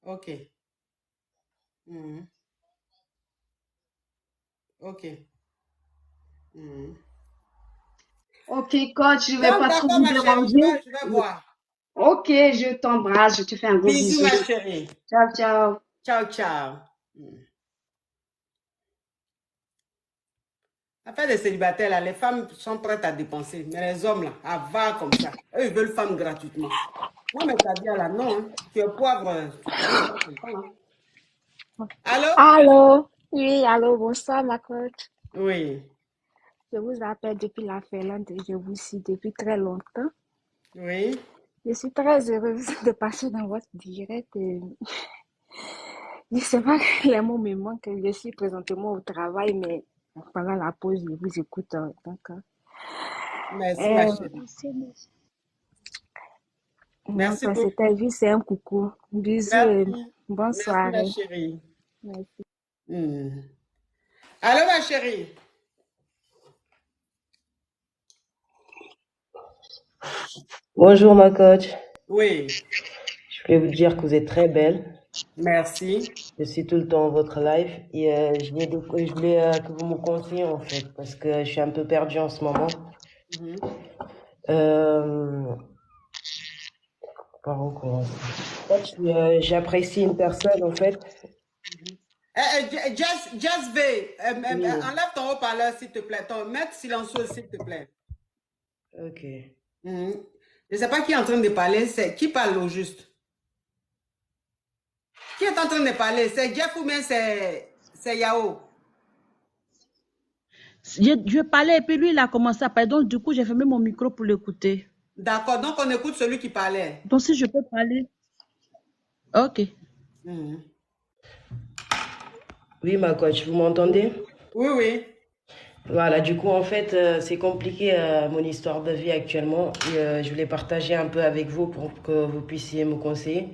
Ok. Mhm. Ok. Mhm. Ok, coach, je vais Donc, pas trop d'accord, vous ma chérie, déranger. je vais voir. Ok, je t'embrasse, je te fais un gros Bisous, bisou. ma chérie. Ciao, ciao. Ciao, ciao. Affaire des célibataires, là, les femmes sont prêtes à dépenser, mais les hommes, là, à va comme ça. Eux, ils veulent femmes gratuitement. Moi, mais ta vie, là, non. Hein. Tu es poivre, tu n'es pas content. Hein. Allô? Allô? Oui, allô, bonsoir, ma coach. Oui. Je vous appelle depuis la Finlande et je vous suis depuis très longtemps. Oui. Je suis très heureuse de passer dans votre direct. Et je sais pas, les mots me manquent. Je suis présentement au travail, mais pendant la pause, je vous écoute. Donc, Merci, ma chérie. Merci donc, beaucoup. c'était juste un coucou. Bisous et Merci. bonne Merci, ma soirée. chérie. Merci. Allô, ma chérie? Bonjour ma coach. Oui. Je voulais vous dire que vous êtes très belle. Merci. Je suis tout le temps votre live et je voulais que vous me conseillez en fait parce que je suis un peu perdue en ce moment. Par où commencer? En fait, j'apprécie une personne en fait. Just V, Oui. enlève ton haut-parleur s'il te plaît, mets silencieux s'il te plaît. Ok. Je ne sais pas qui est en train de parler, c'est qui parle au juste? Qui est en train de parler? C'est Jeff ou bien c'est Yao? Je parlais et puis lui, il a commencé à parler. Donc, du coup, j'ai fermé mon micro pour l'écouter. D'accord, donc on écoute celui qui parlait. Donc, si je peux parler. Ok. Oui, ma coach, vous m'entendez? Oui, oui. Voilà, du coup, en fait, c'est compliqué mon histoire de vie actuellement. Et, je voulais partager un peu avec vous pour que vous puissiez me conseiller.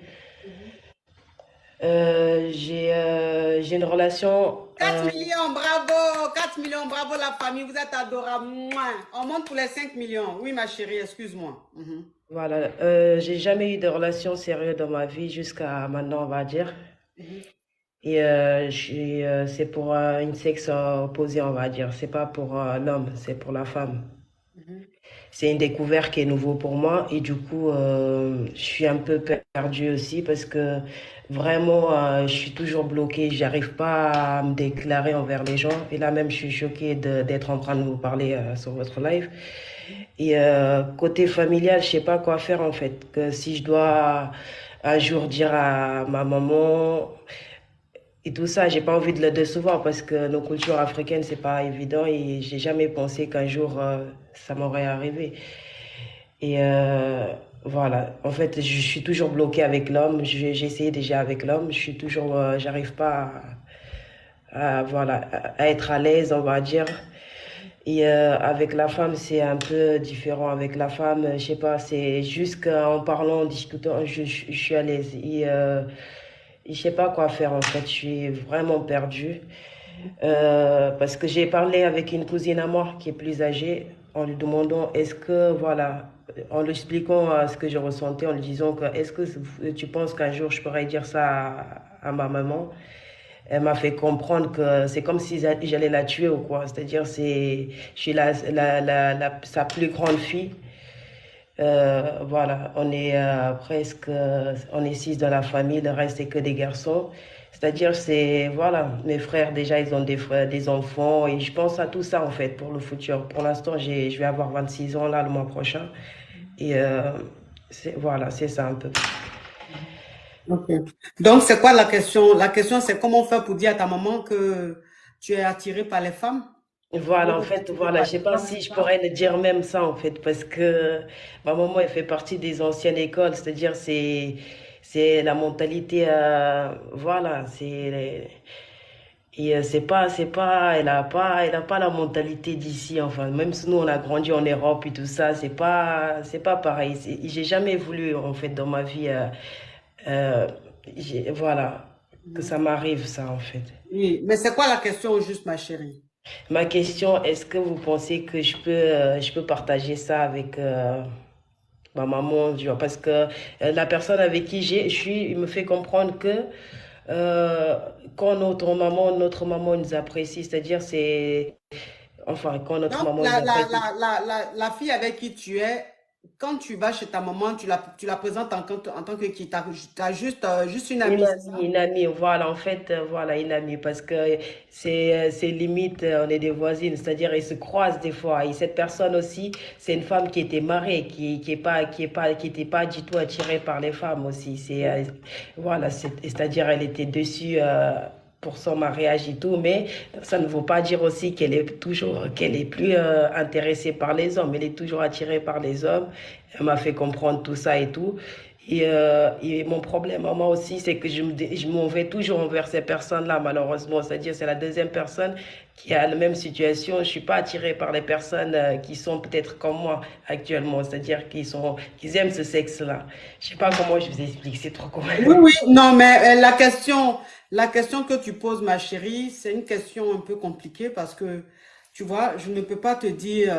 J'ai une relation. 4 millions, bravo! 4 millions, bravo la famille, vous êtes adorables. Mouah. On monte pour les 5 millions. Oui, ma chérie, excuse-moi. Voilà, j'ai jamais eu de relation sérieuse dans ma vie jusqu'à maintenant, on va dire. Et c'est pour une sexe opposé, on va dire. C'est pas pour l'homme, c'est pour la femme. C'est une découverte qui est nouveau pour moi et du coup, je suis un peu perdue aussi parce que vraiment, je suis toujours bloquée. J'arrive pas à me déclarer envers les gens. Et là même, je suis choquée d'être en train de vous parler sur votre live. Et côté familial, je sais pas quoi faire en fait. Que si je dois un jour dire à ma maman et tout ça, j'ai pas envie de le décevoir parce que nos cultures africaines, c'est pas évident et j'ai jamais pensé qu'un jour ça m'aurait arrivé. Et voilà, en fait, je suis toujours bloquée avec l'homme. J'ai essayé déjà avec l'homme, je suis toujours, j'arrive pas voilà, à être à l'aise, on va dire. Et avec la femme, c'est un peu différent. Avec la femme, je sais pas, c'est juste qu'en parlant, en discutant, je suis à l'aise. Et je sais pas quoi faire en fait. Je suis vraiment perdue. Parce que j'ai parlé avec une cousine à moi qui est plus âgée en lui demandant est-ce que, voilà, en lui expliquant ce que je ressentais, en lui disant que est-ce que tu penses qu'un jour je pourrais dire ça à ma maman? Elle m'a fait comprendre que c'est comme si j'allais la tuer ou quoi. C'est-à-dire, je suis sa plus grande fille. Voilà, on est presque, on est 6 dans la famille, le reste c'est que des garçons. C'est-à-dire, voilà, mes frères déjà, ils ont des enfants et je pense à tout ça en fait pour le futur. Pour l'instant, je vais avoir 26 ans là le mois prochain et voilà, c'est ça un peu. Ok. Donc, c'est quoi la question? La question, c'est comment faire pour dire à ta maman que tu es attiré par les femmes? Voilà, en fait, voilà, je sais pas si je pourrais le dire même ça, en fait, parce que ma maman, elle fait partie des anciennes écoles, c'est-à-dire, c'est la mentalité, voilà, et elle a pas la mentalité d'ici, enfin, même si nous, on a grandi en Europe et tout ça, c'est pas pareil. J'ai jamais voulu, en fait, dans ma vie, euh, voilà, que ça m'arrive, ça, en fait. Oui, mais c'est quoi la question au juste, ma chérie? Ma question, est-ce que vous pensez que je peux partager ça avec ma maman, tu vois, parce que la personne avec qui je suis, il me fait comprendre que euh, quand notre maman nous apprécie, c'est-à-dire enfin, quand notre Donc, maman nous apprécie. la fille avec qui tu es, quand tu vas chez ta maman, tu la présentes en tant que qui? T'as juste une amie, c'est ça? Une amie, voilà, en fait, voilà, une amie, parce que c'est limite, on est des voisines, c'est-à-dire, ils se croisent des fois. Et cette personne aussi, c'est une femme qui était mariée, qui était pas du tout attirée par les femmes aussi. Voilà, c'est-à-dire, elle était dessus, pour son mariage et tout, mais ça ne veut pas dire aussi qu'elle est plus intéressée par les hommes. Elle est toujours attirée par les hommes. Elle m'a fait comprendre tout ça et tout. Et mon problème à moi aussi, c'est que je m'en vais toujours envers ces personnes-là, malheureusement. C'est-à-dire, c'est la deuxième personne qui a la même situation. Je suis pas attirée par les personnes qui sont peut-être comme moi actuellement. C'est-à-dire qu'ils aiment ce sexe-là. Je sais pas comment je vous explique, c'est trop compliqué. Oui, oui, non, mais la question que tu poses, ma chérie, c'est une question un peu compliquée parce que, tu vois, je ne peux pas te dire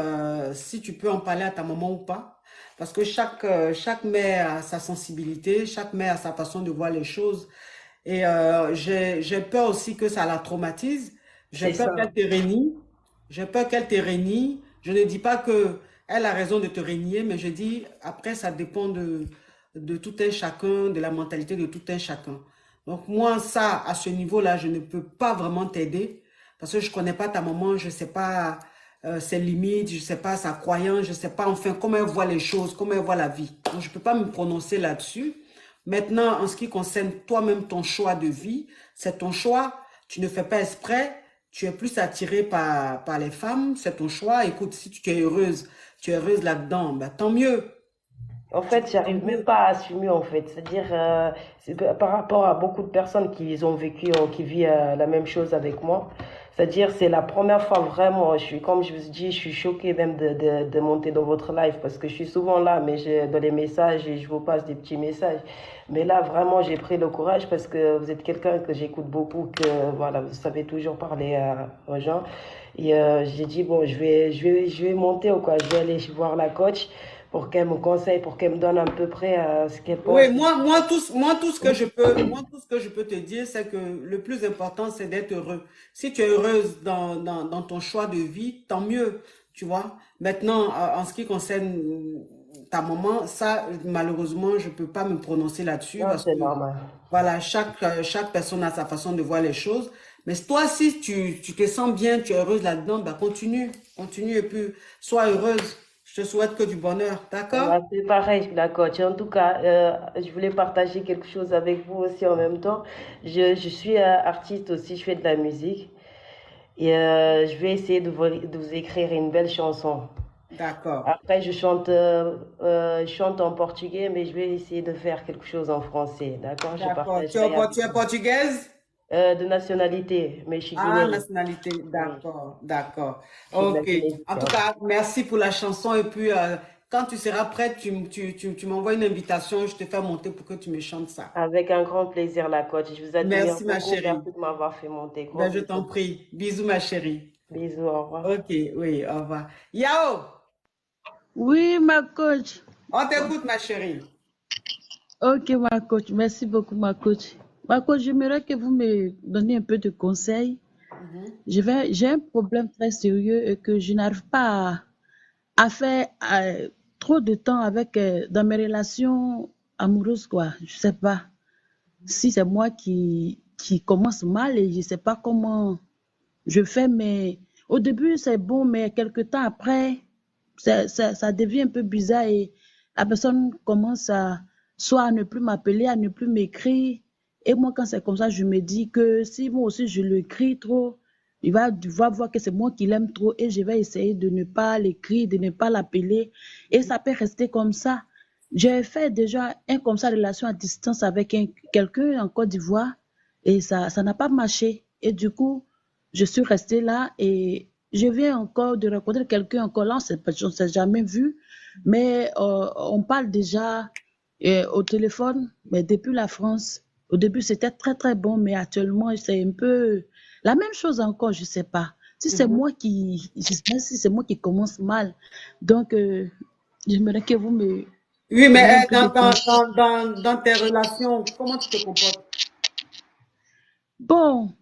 si tu peux en parler à ta maman ou pas. Parce que chaque mère a sa sensibilité, chaque mère a sa façon de voir les choses. Et j'ai peur aussi que ça la traumatise. J'ai C'est peur ça. qu'elle te renie. J'ai peur qu'elle te renie. Je ne dis pas que elle a raison de te renier, mais je dis après, ça dépend de tout un chacun, de la mentalité de tout un chacun. Donc moi, ça, à ce niveau-là, je ne peux pas vraiment t'aider parce que je connais pas ta maman, je sais pas ses limites, je sais pas sa croyance, je sais pas enfin comment elle voit les choses, comment elle voit la vie. Donc je peux pas me prononcer là-dessus. Maintenant, en ce qui concerne toi-même ton choix de vie, c'est ton choix, tu ne fais pas exprès, tu es plus attiré par les femmes, c'est ton choix. Écoute, si tu es tu es heureuse là-dedans, ben, tant mieux. En fait, j'arrive même pas à assumer, en fait. C'est-à-dire, par rapport à beaucoup de personnes qui ont vécu, qui vivent la même chose avec moi. C'est-à-dire, c'est la première fois vraiment, comme je vous dis, je suis choquée même de monter dans votre live parce que je suis souvent là, mais dans les messages et je vous passe des petits messages. Mais là, vraiment, j'ai pris le courage parce que vous êtes quelqu'un que j'écoute beaucoup, que voilà, vous savez toujours parler aux gens. Et j'ai dit, bon, je vais monter ou quoi, je vais aller voir la coach pour qu'elle me conseille, pour qu'elle me donne à peu près ce qu'elle pense. Oui, moi, tout ce que je peux te dire, c'est que le plus important, c'est d'être heureux. Si tu es heureuse dans ton choix de vie, tant mieux, tu vois. Maintenant, en ce qui concerne ta maman, ça, malheureusement, je peux pas me prononcer là-dessus Non, parce c'est que, normal. voilà, chaque personne a sa façon de voir les choses. Mais toi, si tu te sens bien, tu es heureuse là-dedans, bah continue et puis sois heureuse. Je te souhaite que du bonheur, d'accord? C'est pareil, d'accord. En tout cas, je voulais partager quelque chose avec vous aussi en même temps. Je suis artiste aussi, je fais de la musique. Et je vais essayer de vous écrire une belle chanson. D'accord. Après, je chante en portugais, mais je vais essayer de faire quelque chose en français. D'accord? Je D'accord. partagerai avec Tu es portugaise? de nationalité, mais je suis Ah, guinéenne. nationalité. D'accord, d'accord. Je suis de la Ok. Guinée. En tout cas, merci pour la chanson. Et puis, quand tu seras prête, tu m'envoies une invitation. Je te fais monter pour que tu me chantes ça. Avec un grand plaisir, la coach. Je vous admire Merci, ma beaucoup. chérie. Merci de m'avoir fait monter. Gros Ben, je bisous. t'en prie. Bisous, ma chérie. Bisous, au revoir. Ok, oui, au revoir. Yao, Oui, ma coach. on t'écoute, ma chérie. Ok, ma coach. Merci beaucoup, ma coach. Ma coach, j'aimerais que vous me donniez un peu de conseils. J'ai un problème très sérieux et que je n'arrive pas à faire trop de temps avec dans mes relations amoureuses, quoi. Je sais pas si c'est moi qui commence mal et je sais pas comment je fais, mais au début c'est bon, mais quelque temps après, ça devient un peu bizarre et la personne commence à soit à ne plus m'appeler, à ne plus m'écrire. Et moi, quand c'est comme ça, je me dis que si moi aussi je l'écris trop, il va voir que c'est moi qui l'aime trop et je vais essayer de ne pas l'écrire, de ne pas l'appeler. Et ça peut rester comme ça. J'ai fait déjà comme ça relation à distance avec quelqu'un en Côte d'Ivoire et ça n'a pas marché. Et du coup, je suis restée là et je viens encore de rencontrer quelqu'un encore là, on ne s'est jamais vu, mais on parle déjà au téléphone, mais depuis la France. Au début, c'était très très bon, mais actuellement, c'est un peu la même chose encore, je ne sais pas. Si c'est moi je sais pas si c'est moi qui commence mal. Donc, j'aimerais que vous me... Oui, mais donniez un peu de conseils. dans tes relations, comment tu te comportes? Bon,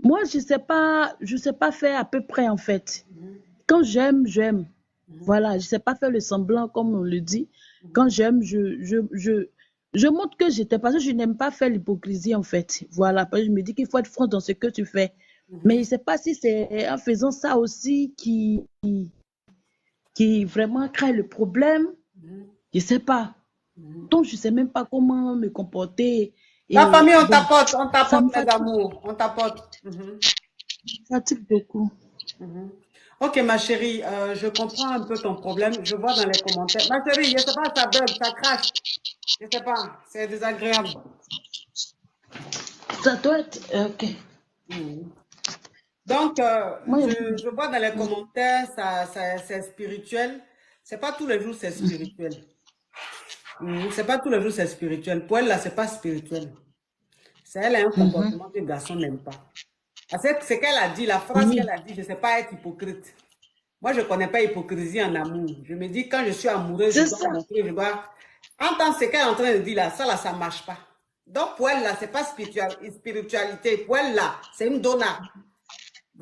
moi, je sais pas faire à peu près en fait. Quand j'aime, j'aime. Voilà, je sais pas faire le semblant comme on le dit. Quand j'aime, je montre que j'étais parce que je n'aime pas faire l'hypocrisie en fait. Voilà, parce que je me dis qu'il faut être franc dans ce que tu fais. Mais je ne sais pas si c'est en faisant ça aussi qui vraiment crée le problème. Je ne sais pas. Donc, je ne sais même pas comment me comporter. La famille, on Bon, t'apporte, ça me mes fatigue, amours, on t'apporte. fatigue beaucoup. Ok, ma chérie, je comprends un peu ton problème. Je vois dans les commentaires. Ma chérie, je ne sais pas, ça bug, ça crache. Je ne sais pas, c'est désagréable. Ça doit être... Ok. Donc, Moi, je vois dans les commentaires, c'est spirituel. C'est pas tous les jours, c'est spirituel. C'est pas tous les jours, c'est spirituel. Pour elle, là, c'est pas spirituel. C'est elle a un comportement que le garçon n'aime pas. Parce que ce qu'elle a dit, la phrase qu'elle a dit, je ne sais pas être hypocrite. Moi, je ne connais pas hypocrisie en amour. Je me dis, quand je suis amoureuse, je dois montrer, je dois... Entendre ce qu'elle est en train de dire là, ça ne marche pas. Donc, pour elle, là, ce n'est pas spiritualité. Pour elle, là, c'est une donna.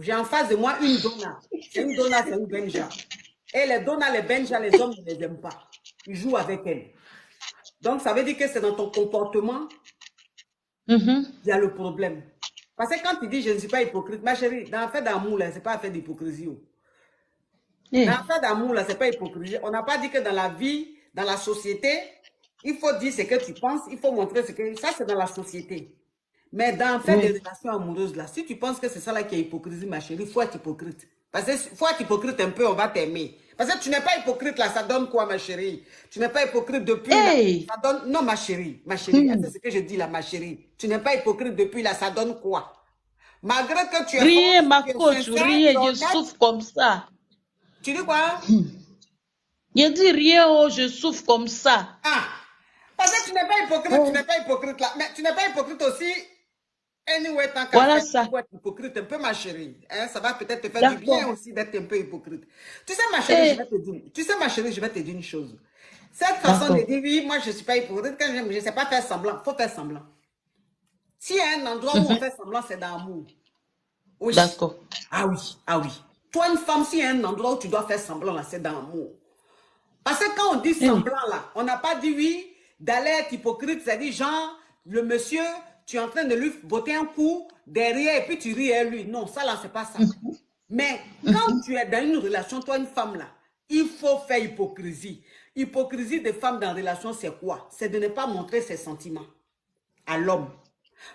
J'ai en face de moi une donna. C'est une donna, c'est une benja. Et les donnas, les benjas, les hommes ne les aiment pas. Ils jouent avec elle. Donc, ça veut dire que c'est dans ton comportement il y a le problème. Parce que quand tu dis je ne suis pas hypocrite, ma chérie, dans l'affaire d'amour, là, ce n'est pas affaire d'hypocrisie. Dans l'affaire d'amour, là, ce n'est pas hypocrisie. On n'a pas dit que dans la vie, dans la société, il faut dire ce que tu penses, il faut montrer ce que... Ça, c'est dans la société. Mais dans l'affaire des relations amoureuses, là, si tu penses que c'est ça là qui est hypocrisie, ma chérie, il faut être hypocrite. Parce qu'il faut être hypocrite un peu, on va t'aimer. Parce que tu n'es pas hypocrite là, ça donne quoi, ma chérie? Tu n'es pas hypocrite depuis là, ça donne... Non, ma chérie, c'est ce que je dis là, ma chérie. Tu n'es pas hypocrite depuis là, ça donne quoi? Malgré que tu es rien, ma coach, rien, je souffre comme ça. Tu dis quoi? Je dis rien, oh, je souffre comme ça. Ah, parce que tu n'es pas hypocrite, tu n'es pas hypocrite là. Mais tu n'es pas hypocrite aussi Anyway, tant qu'à Voilà faire, ça. il faut être hypocrite un peu, ma chérie. Hein, ça va peut-être te faire du bien D'accord. aussi d'être un peu hypocrite. Tu sais, ma chérie, je Eh, vais te dire, tu sais, ma chérie, je vais te dire une chose. Cette façon de d'accord. dire, oui, moi, je ne suis pas hypocrite, quand je ne sais pas faire semblant, il faut faire semblant. S'il y a un endroit où on fait semblant, c'est dans l'amour. Oui. D'accord. Ah oui, ah oui. Toi, une femme, s'il y a un endroit où tu dois faire semblant, là, c'est dans l'amour. Parce que quand on dit semblant, là, on n'a pas dit oui, d'aller être hypocrite, c'est-à-dire, genre, le monsieur, tu es en train de lui botter un coup derrière et puis tu ris à lui. Non, ça, là, c'est pas ça. Mais quand tu es dans une relation, toi, une femme, là, il faut faire hypocrisie. Hypocrisie des femmes dans la relation, c'est quoi? C'est de ne pas montrer ses sentiments à l'homme.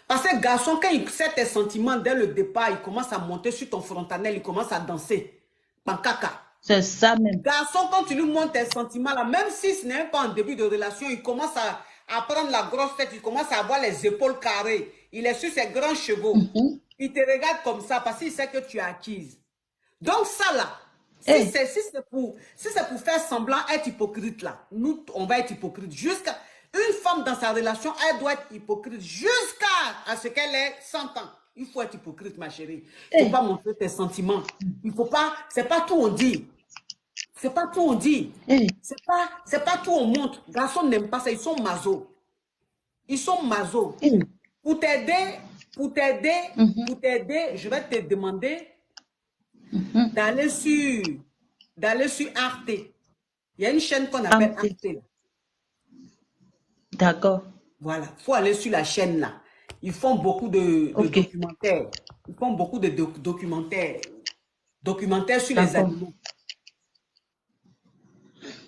Parce que garçon, quand il sait tes sentiments dès le départ, il commence à monter sur ton frontanel, il commence à danser. Pankaka. C'est ça même. Garçon, quand tu lui montres tes sentiments là, même si ce n'est pas en début de relation, il commence à prendre la grosse tête, il commence à avoir les épaules carrées, il est sur ses grands chevaux. Il te regarde comme ça parce qu'il sait que tu es acquise. Donc ça là, si c'est pour faire semblant être hypocrite là, nous on va être hypocrite. Jusqu'à une femme dans sa relation, elle doit être hypocrite jusqu'à ce qu'elle ait 100 ans. Il faut être hypocrite, ma chérie. Il ne faut pas montrer tes sentiments. Il faut pas, c'est pas tout on dit. C'est pas tout on dit. C'est pas tout on montre. Garçons n'aiment pas ça, ils sont maso. Ils sont maso. Pour t'aider, je vais te demander d'aller sur Arte. Il y a une chaîne qu'on appelle Arte. D'accord. Voilà, il faut aller sur la chaîne là. Ils font beaucoup de documentaires. Ils font beaucoup de documentaires. Documentaires sur les animaux.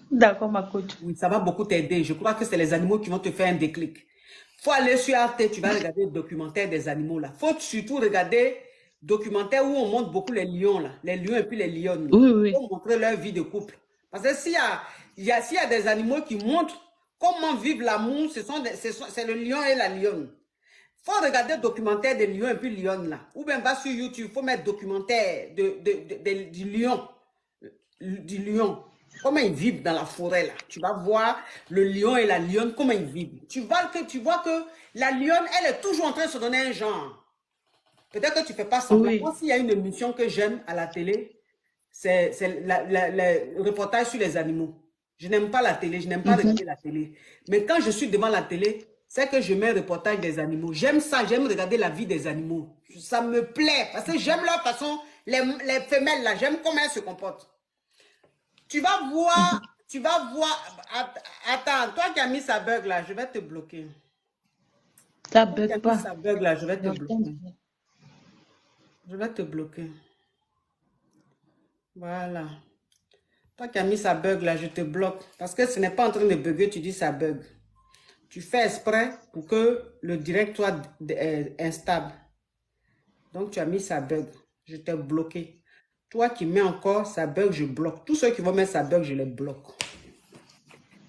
D'accord, ma coach. Oui, ça va beaucoup t'aider. Je crois que c'est les animaux qui vont te faire un déclic. Il faut aller sur Arte, tu vas regarder le documentaire des animaux là. Il faut surtout regarder documentaire où on montre beaucoup les lions là. Les lions et puis les lionnes. Oui. Il faut montrer leur vie de couple. Parce que s'il y a des animaux qui montrent comment vivre l'amour, c'est le lion et la lionne. Il faut regarder le documentaire des lions et puis lionnes là. Ou bien va sur YouTube, il faut mettre documentaire du lion. Du lion. Comment ils vivent dans la forêt là. Tu vas voir le lion et la lionne, comment ils vivent. Tu vois que la lionne, elle est toujours en train de se donner un genre. Peut-être que tu ne fais pas semblant. Oui. Moi, s'il y a une émission que j'aime à la télé, c'est le reportage sur les animaux. Je n'aime pas la télé, je n'aime pas regarder la télé. Mais quand je suis devant la télé, c'est que je mets un reportage des animaux. J'aime ça, j'aime regarder la vie des animaux. Ça me plaît parce que j'aime leur façon, les femelles là, j'aime comment elles se comportent. Tu vas voir, attends, toi qui as mis sa bug là, je vais te bloquer. Ça bug pas. Sa bug là, je vais te bloquer. Je vais te bloquer. Voilà. Toi qui as mis sa bug là, je te bloque. Parce que ce n'est pas en train de bugger, tu dis ça bug. Tu fais exprès pour que le direct soit instable. Donc tu as mis sa bug. Je t'ai bloqué. Toi qui mets encore sa bug, je bloque. Tous ceux qui vont mettre sa bug, je les bloque.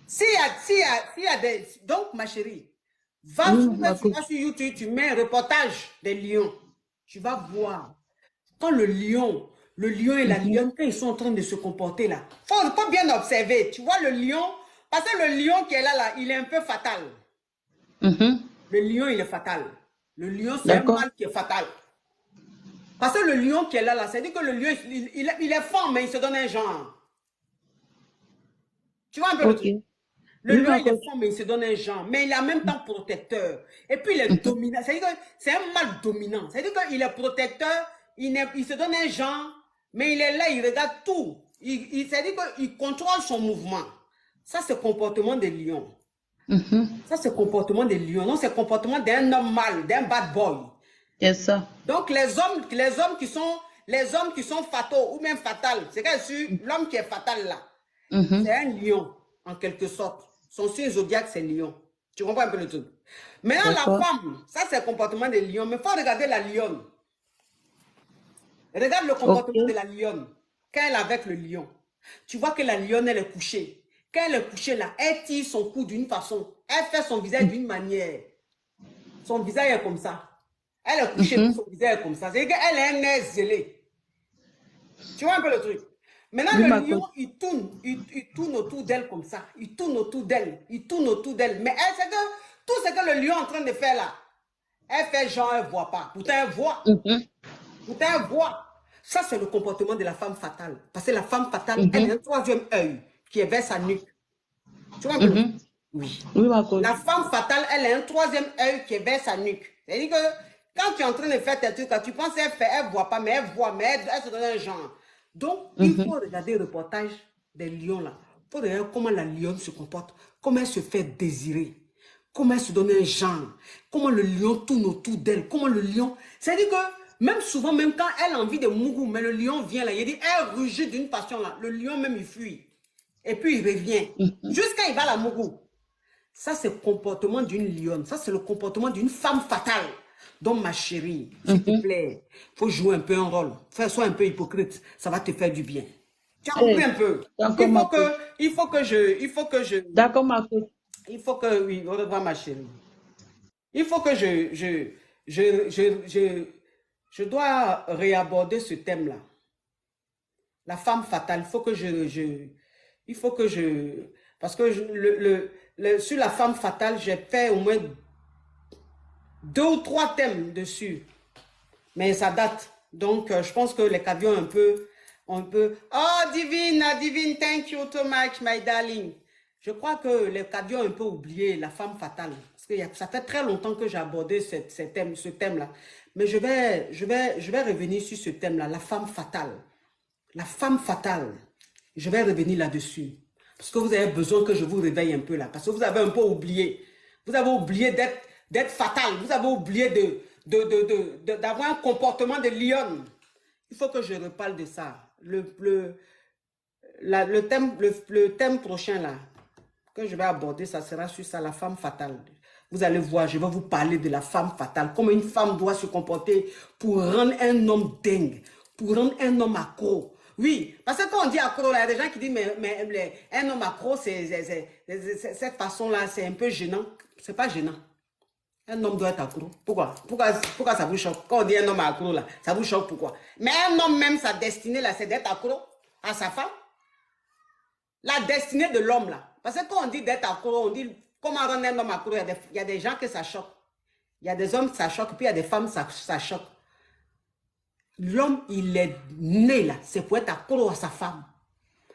S'il y a des... Donc, ma chérie, va sur YouTube, tu mets un reportage des lions. Tu vas voir. Quand le lion et la lionne, quand ils sont en train de se comporter là, il faut bien observer. Tu vois le lion, parce que le lion qui est là, il est un peu fatal. Le lion, il est fatal. Le lion, c'est un mâle qui est fatal. Parce que le lion qui est là, c'est-à-dire que le lion, il est fort, mais il se donne un genre. Tu vois un peu le truc? Le lion, il est fort, mais il se donne un genre. Mais il est en même temps protecteur. Et puis, il est dominant. C'est-à-dire que c'est un mâle dominant. C'est-à-dire qu'il est protecteur, il se donne un genre, mais il est là, il regarde tout. C'est-à-dire qu'il contrôle son mouvement. Ça, c'est le comportement des lions. Ça, c'est le comportement des lions. Non, c'est le comportement d'un homme mâle, d'un bad boy. C'est ça. Donc, les hommes qui sont fataux ou même fatales, c'est que l'homme qui est fatal là, c'est un lion, en quelque sorte. Son signe zodiaque, c'est lion. Tu comprends un peu le truc? Maintenant, la femme, ça c'est le comportement des lions, mais il faut regarder la lionne. Regarde le comportement de la lionne. Quand elle est avec le lion, tu vois que la lionne, elle est couchée. Quand elle est couchée là, elle tire son cou d'une façon. Elle fait son visage d'une manière. Son visage est comme ça. Elle est couchée, son visage est comme ça. C'est-à-dire qu'elle est un air zélé. Tu vois un peu le truc? Maintenant, le lion, il tourne autour d'elle comme ça. Il tourne autour d'elle. Mais elle sait que tout ce que le lion est en train de faire là, Elle fait genre, elle ne voit pas. Pourtant, elle voit. Pourtant, elle voit. Ça, c'est le comportement de la femme fatale. Parce que la femme fatale, elle a un troisième œil qui est vers sa nuque. Tu vois un peu? Oui. Oui, ma coach. La femme fatale, elle a un troisième œil qui est vers sa nuque. C'est-à-dire que quand tu es en train de faire tes trucs, quand tu penses qu'elle fait, elle ne voit pas, mais elle voit, mais elle se donne un genre. Donc, il faut regarder le reportage des lions là. Il faut regarder comment la lionne se comporte, comment elle se fait désirer, comment elle se donne un genre, comment le lion tourne autour d'elle, comment le lion... C'est-à-dire que même souvent, même quand elle a envie de mougou, mais le lion vient là, il dit, elle rugit d'une passion là. Le lion même, il fuit. Et puis, il revient. Jusqu'à il va la mougou. Ça, c'est le comportement d'une lionne. Ça, c'est le comportement d'une femme fatale. Donc, ma chérie, s'il te plaît, il faut jouer un peu un rôle. Sois un peu hypocrite. Ça va te faire du bien. Tu as compris un peu? Il faut que je... D'accord, ma coach. Il faut que... Oui, au revoir, ma chérie. Il faut que je dois réaborder ce thème-là. La femme fatale. Il faut que je... Parce que sur la femme fatale, j'ai fait au moins 2 ou 3 thèmes dessus. Mais ça date. Donc, je pense que les cavions un peu... Oh, Divine, thank you so much, my darling. Je crois que les cavions ont un peu oublié la femme fatale. Parce que ça fait très longtemps que j'ai abordé ce thème-là. Mais je vais revenir sur ce thème-là, la femme fatale. La femme fatale. Je vais revenir là-dessus. Parce que vous avez besoin que je vous réveille un peu là. Parce que vous avez un peu oublié. Vous avez oublié d'être fatal. Vous avez oublié d'avoir un comportement de lionne. Il faut que je reparle de ça. Le thème prochain là, que je vais aborder, ça sera sur ça, la femme fatale. Vous allez voir, je vais vous parler de la femme fatale. Comment une femme doit se comporter pour rendre un homme dingue, pour rendre un homme accro. Oui, parce que quand on dit accro, il y a des gens qui disent, mais un homme accro, cette façon-là, c'est un peu gênant. C'est pas gênant. Un homme doit être accro. Pourquoi ça vous choque? Quand on dit un homme accro, là, ça vous choque pourquoi? Mais un homme même, sa destinée, là, c'est d'être accro à sa femme. La destinée de l'homme, là. Parce que quand on dit d'être accro, on dit comment rendre un homme accro. Il y a des gens que ça choque. Il y a des hommes que ça choque, puis il y a des femmes ça choque. L'homme, il est né là, c'est pour être accro à sa femme.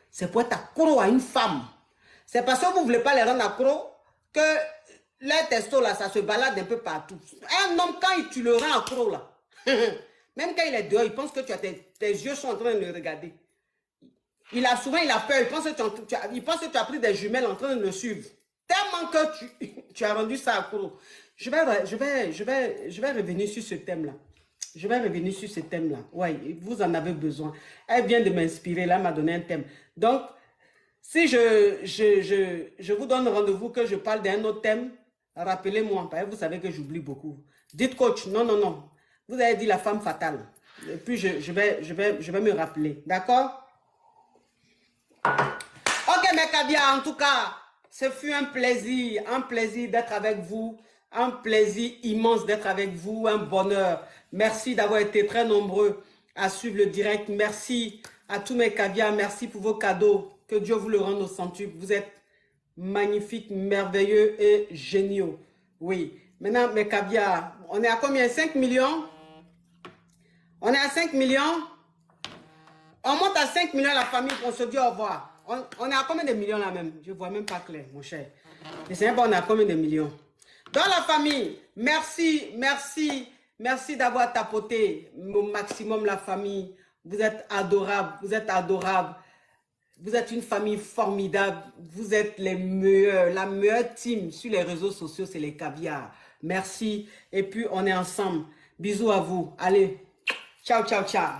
C'est pour être accro à une femme. C'est parce que vous ne voulez pas les rendre accro que les testos là, ça se balade un peu partout. Un homme, quand tu le rends accro là, même quand il est dehors, il pense que tes yeux sont en train de le regarder. Il a peur, il pense que tu as pris des jumelles en train de le suivre. Tellement que tu as rendu ça accro. Je vais revenir sur ce thème-là. Je vais revenir sur ce thème-là. Oui, vous en avez besoin. Elle vient de m'inspirer, là, elle m'a donné un thème. Donc, si je vous donne rendez-vous que je parle d'un autre thème, rappelez-moi, parce que vous savez que j'oublie beaucoup. Dites coach, non. Vous avez dit la femme fatale. Et puis, je vais me rappeler. D'accord? Ok, mes caviars, en tout cas, ce fut un plaisir d'être avec vous. Un plaisir immense d'être avec vous, un bonheur. Merci d'avoir été très nombreux à suivre le direct. Merci à tous mes caviars. Merci pour vos cadeaux. Que Dieu vous le rende au centuple. Vous êtes magnifiques, merveilleux et géniaux. Oui. Maintenant, mes caviars, on est à combien? 5 millions? On est à 5 millions? On monte à 5 millions la famille pour se dire au revoir. On est à combien de millions là même? Je ne vois même pas clair, mon cher. Je ne sais pas on est à combien de millions. Dans la famille, merci d'avoir tapoté au maximum la famille. Vous êtes adorables, vous êtes adorables. Vous êtes une famille formidable. Vous êtes les meilleurs, la meilleure team sur les réseaux sociaux, c'est les caviars. Merci. Et puis, on est ensemble. Bisous à vous. Allez, ciao, ciao, ciao.